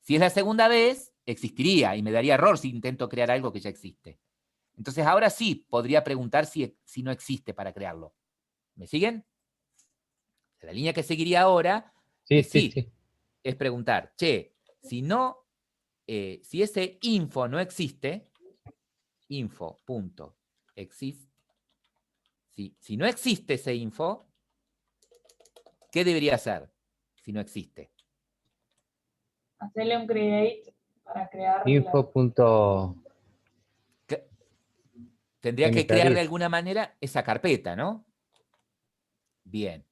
Si es la segunda vez, existiría y me daría error si intento crear algo que ya existe. Entonces ahora sí podría preguntar si no existe para crearlo. ¿Me siguen? La línea que seguiría ahora Sí, es sí, sí, sí. es preguntar, che, si no, si ese info no existe, info.exist, si no existe ese info, ¿qué debería hacer si no existe? Hacerle un create para crear la... Info.mkdir. Tendría que crear de alguna manera esa carpeta, ¿no? Bien.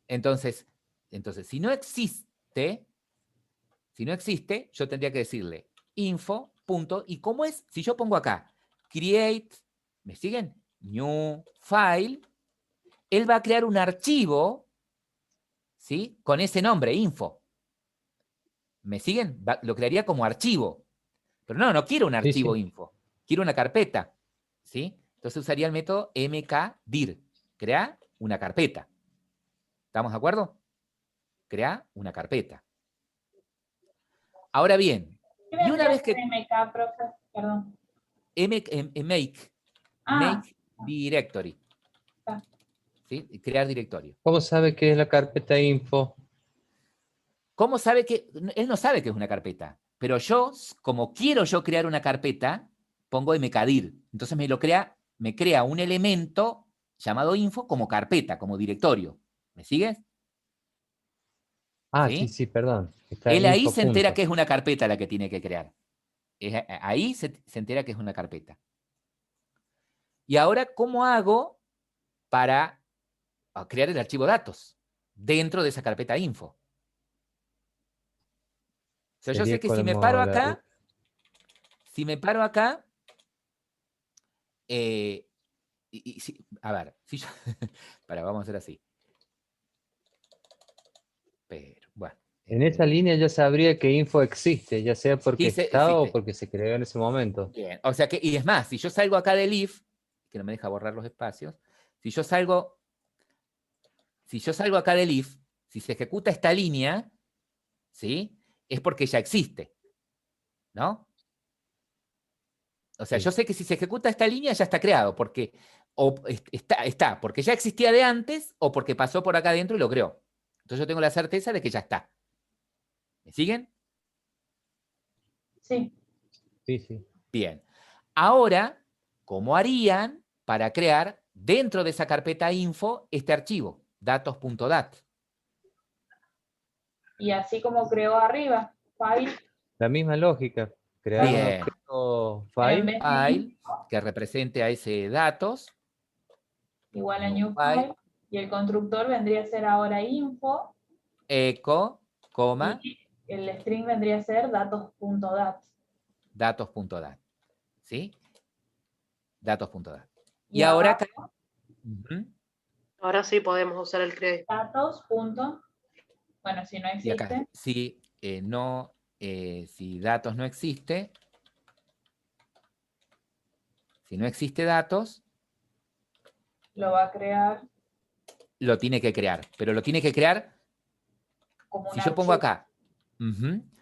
Entonces, si no existe, yo tendría que decirle info. ¿Y cómo es? Si yo pongo acá, create, ¿me siguen? New file, él va a crear un archivo, ¿sí? Con ese nombre, info. ¿Me siguen? Lo crearía como archivo. Pero no quiero un Sí, archivo sí. info. Quiero una carpeta, ¿sí? Entonces usaría el método mkdir. Crea una carpeta. ¿Estamos de acuerdo? Crea una carpeta. Ahora bien, ¿Qué y una vendría a vez ser que MK, profe? Perdón. Ah, make directory, está. ¿sí? Crear directorio. ¿Cómo sabe qué es la carpeta info? ¿Cómo sabe que? Él no sabe que es una carpeta, pero yo, como quiero yo crear una carpeta, pongo mkdir. Entonces me crea un elemento llamado info como carpeta, como directorio. ¿Me sigues? Ah, sí, ¿Sí? sí, perdón. Está Él ahí info se entera punto. que es una carpeta la que tiene que crear. Ahí se entera que es una carpeta. Y ahora, ¿cómo hago para crear el archivo datos dentro de esa carpeta info? O sea, yo sé que si me paro acá, a ver, si yo, vamos a hacer así. Pero, bueno. En esa línea ya sabría que info existe, ya sea porque Sí, está o existe. porque se creó en ese momento. Bien, o sea que, y es más, si yo salgo acá del if, que no me deja borrar los espacios, si yo salgo acá del if, si se ejecuta esta línea, ¿sí? Es porque ya existe, ¿no? O sea, Sí. yo sé que si se ejecuta esta línea ya está creado, porque está, porque ya existía de antes o porque pasó por acá adentro y lo creó. Entonces yo tengo la certeza de que ya está. ¿Me siguen? Sí. Sí, sí. Bien. Ahora, ¿cómo harían para crear dentro de esa carpeta info este archivo? Datos.dat. Y así como creó arriba, file, La misma lógica, crear un Bien. objeto pero en file. vez de File info, que represente a ese datos. igual a New new file. file, y el constructor vendría a ser ahora info, Echo, coma, y el string vendría a ser datos.dat. datos.dat. ¿Sí? Datos.dat. Y Y ahora abajo, acá. Ujú. Ahora sí podemos usar el create. datos. Bueno, si no Y acá, existe, si datos no existe, si no existe datos, lo va a crear lo tiene que crear. Pero lo tiene que crear, como un si yo pongo archivo. acá,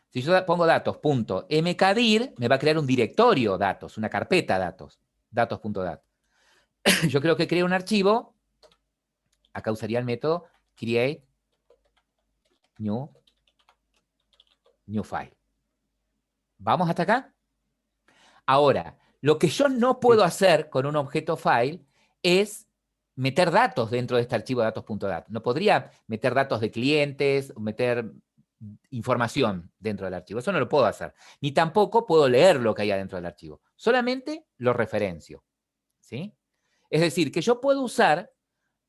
si yo pongo datos.mkdir, me va a crear un directorio datos, una carpeta datos, datos.dat. Yo creo que creo un archivo, acá usaría el método create new file. ¿Vamos hasta acá? Ahora, lo que yo no puedo hacer con un objeto file es meter datos dentro de este archivo datos.dat. No podría meter datos de clientes, meter información dentro del archivo. Eso no lo puedo hacer. Ni tampoco puedo leer lo que hay adentro del archivo. Solamente lo referencio. ¿Sí? Es decir, que yo puedo usar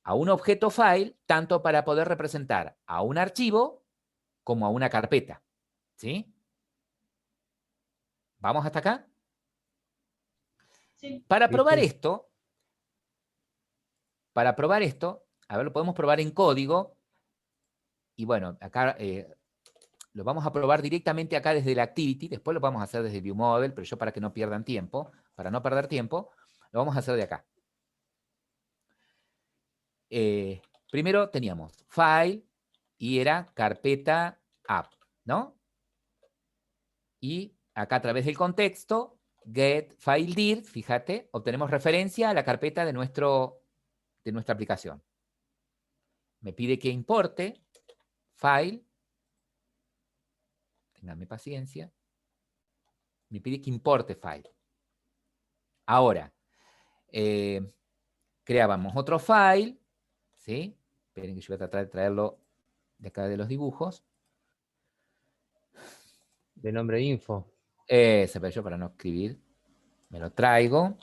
a un objeto file tanto para poder representar a un archivo como a una carpeta. ¿Sí? ¿Vamos hasta acá? Sí. Para Sí, probar sí. esto, a ver, lo podemos probar en código. Y bueno, acá lo vamos a probar directamente acá desde la activity. Después lo vamos a hacer desde ViewModel, pero yo para que no pierdan tiempo, para no perder tiempo, lo vamos a hacer de acá. Primero teníamos file y era carpeta app, ¿no? Y acá a través del contexto, get file dir, fíjate, obtenemos referencia a la carpeta de nuestra aplicación. Me pide que importe file, ténganme paciencia, me pide que importe file. Ahora, creábamos otro file, ¿sí? Esperen que yo voy a tratar de traerlo de acá de los dibujos. De nombre info. Pero yo para no escribir, me lo traigo.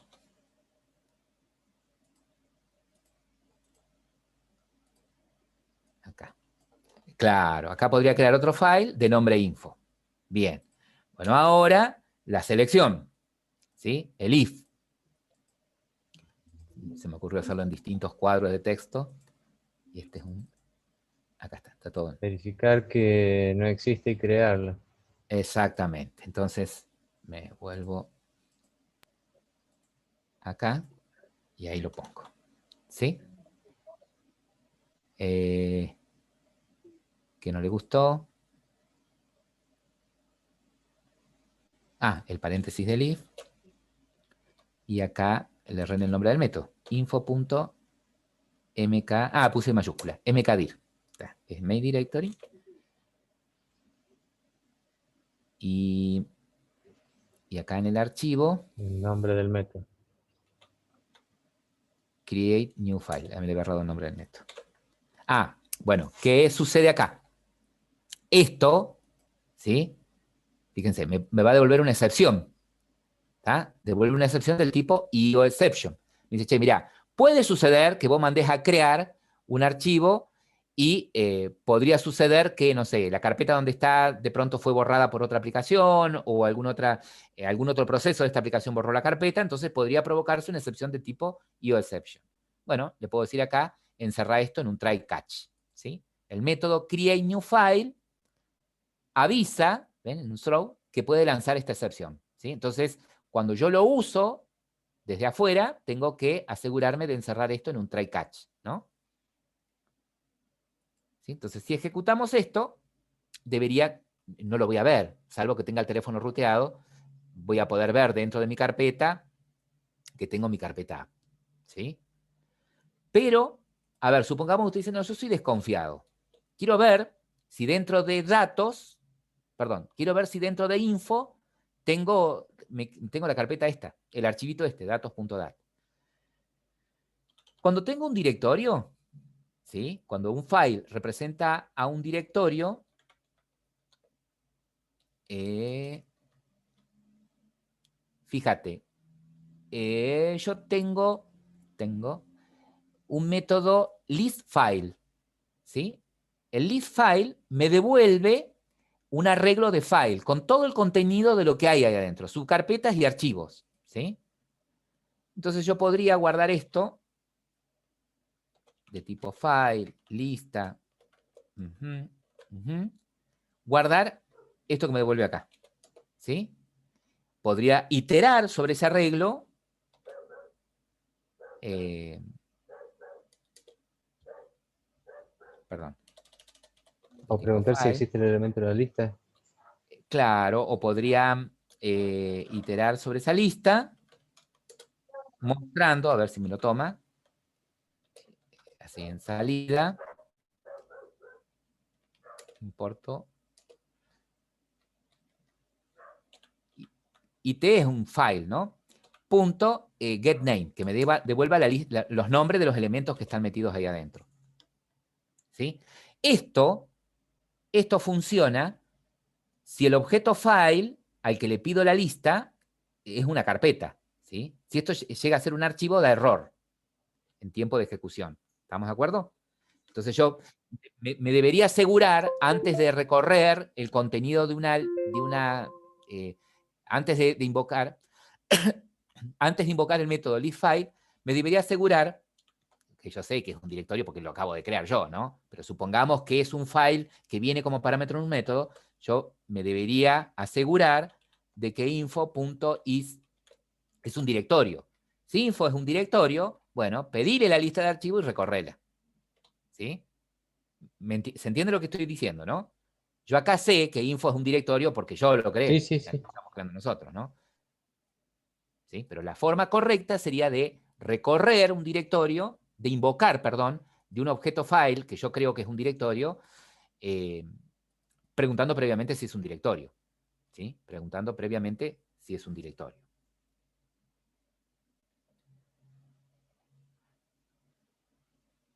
Acá. Claro, acá podría crear otro file de nombre info. Bien. Bueno, ahora la selección, ¿sí? El if. Se me ocurrió hacerlo en distintos cuadros de texto. Y este es un... Acá está todo bien. Verificar que no existe y crearlo. Exactamente. Entonces, me vuelvo acá y ahí lo pongo. ¿Sí? Que no le gustó. El paréntesis del if. Y acá le erré el nombre del método. Info.mk. Puse mayúscula. mkdir. Es main directory. Y acá en el archivo, El nombre del método. create new file. Me le he agarrado el nombre del método. Bueno, ¿qué sucede acá? Esto, ¿sí? Fíjense, me va a devolver una excepción. ¿tá? Devuelve una excepción del tipo IOException. Me dice, che, mira, puede suceder que vos mandes a crear un archivo y podría suceder que, no sé, la carpeta donde está de pronto fue borrada por otra aplicación o algún otro proceso de esta aplicación borró la carpeta, entonces podría provocarse una excepción de tipo IOException. Bueno, le puedo decir acá, encerrar esto en un try catch, ¿sí? El método createNewFile avisa, ¿ven? En un throw, que puede lanzar esta excepción, ¿sí? Entonces, cuando yo lo uso desde afuera, tengo que asegurarme de encerrar esto en un try catch, ¿no? ¿Sí? Entonces, si ejecutamos esto, no lo voy a ver, salvo que tenga el teléfono ruteado, voy a poder ver dentro de mi carpeta que tengo mi carpeta, ¿sí? Pero, a ver, supongamos que usted dice, no, yo soy desconfiado. Quiero ver si dentro de datos, quiero ver si dentro de info tengo la carpeta esta, el archivito este, datos.dat. Cuando tengo un directorio, ¿sí? Cuando un file representa a un directorio, fíjate, yo tengo un método listFile, ¿sí? El listFile me devuelve un arreglo de file con todo el contenido de lo que hay ahí adentro, subcarpetas y archivos, ¿sí? Entonces yo podría guardar esto de tipo file, lista, guardar esto que me devuelve acá, ¿sí? Podría iterar sobre ese arreglo perdón. O preguntar si existe el elemento de la lista. Claro, o podría iterar sobre esa lista, mostrando, a ver si me lo toma, así en salida, importo, IT es un file, ¿no? Punto getName, que me devuelva los nombres de los elementos que están metidos ahí adentro. ¿Sí? Esto funciona si el objeto file al que le pido la lista es una carpeta, ¿sí? Si esto llega a ser un archivo, da error en tiempo de ejecución. ¿Estamos de acuerdo? Entonces yo me debería asegurar, antes de recorrer el contenido antes de invocar, antes de invocar el método listFile, me debería asegurar, que yo sé que es un directorio porque lo acabo de crear yo, ¿no? Pero supongamos que es un file que viene como parámetro en un método, yo me debería asegurar de que info.is es un directorio. Si info es un directorio, bueno, pedirle la lista de archivos y recorrerla. ¿Sí? ¿Se entiende lo que estoy diciendo, no? Yo acá sé que info es un directorio porque yo lo creé. Sí, sí, sí. Lo estamos creando nosotros, ¿no? ¿Sí? Pero la forma correcta sería de recorrer un directorio, de invocar, perdón, de un objeto file que yo creo que es un directorio, preguntando previamente si es un directorio. ¿Sí? Preguntando previamente si es un directorio.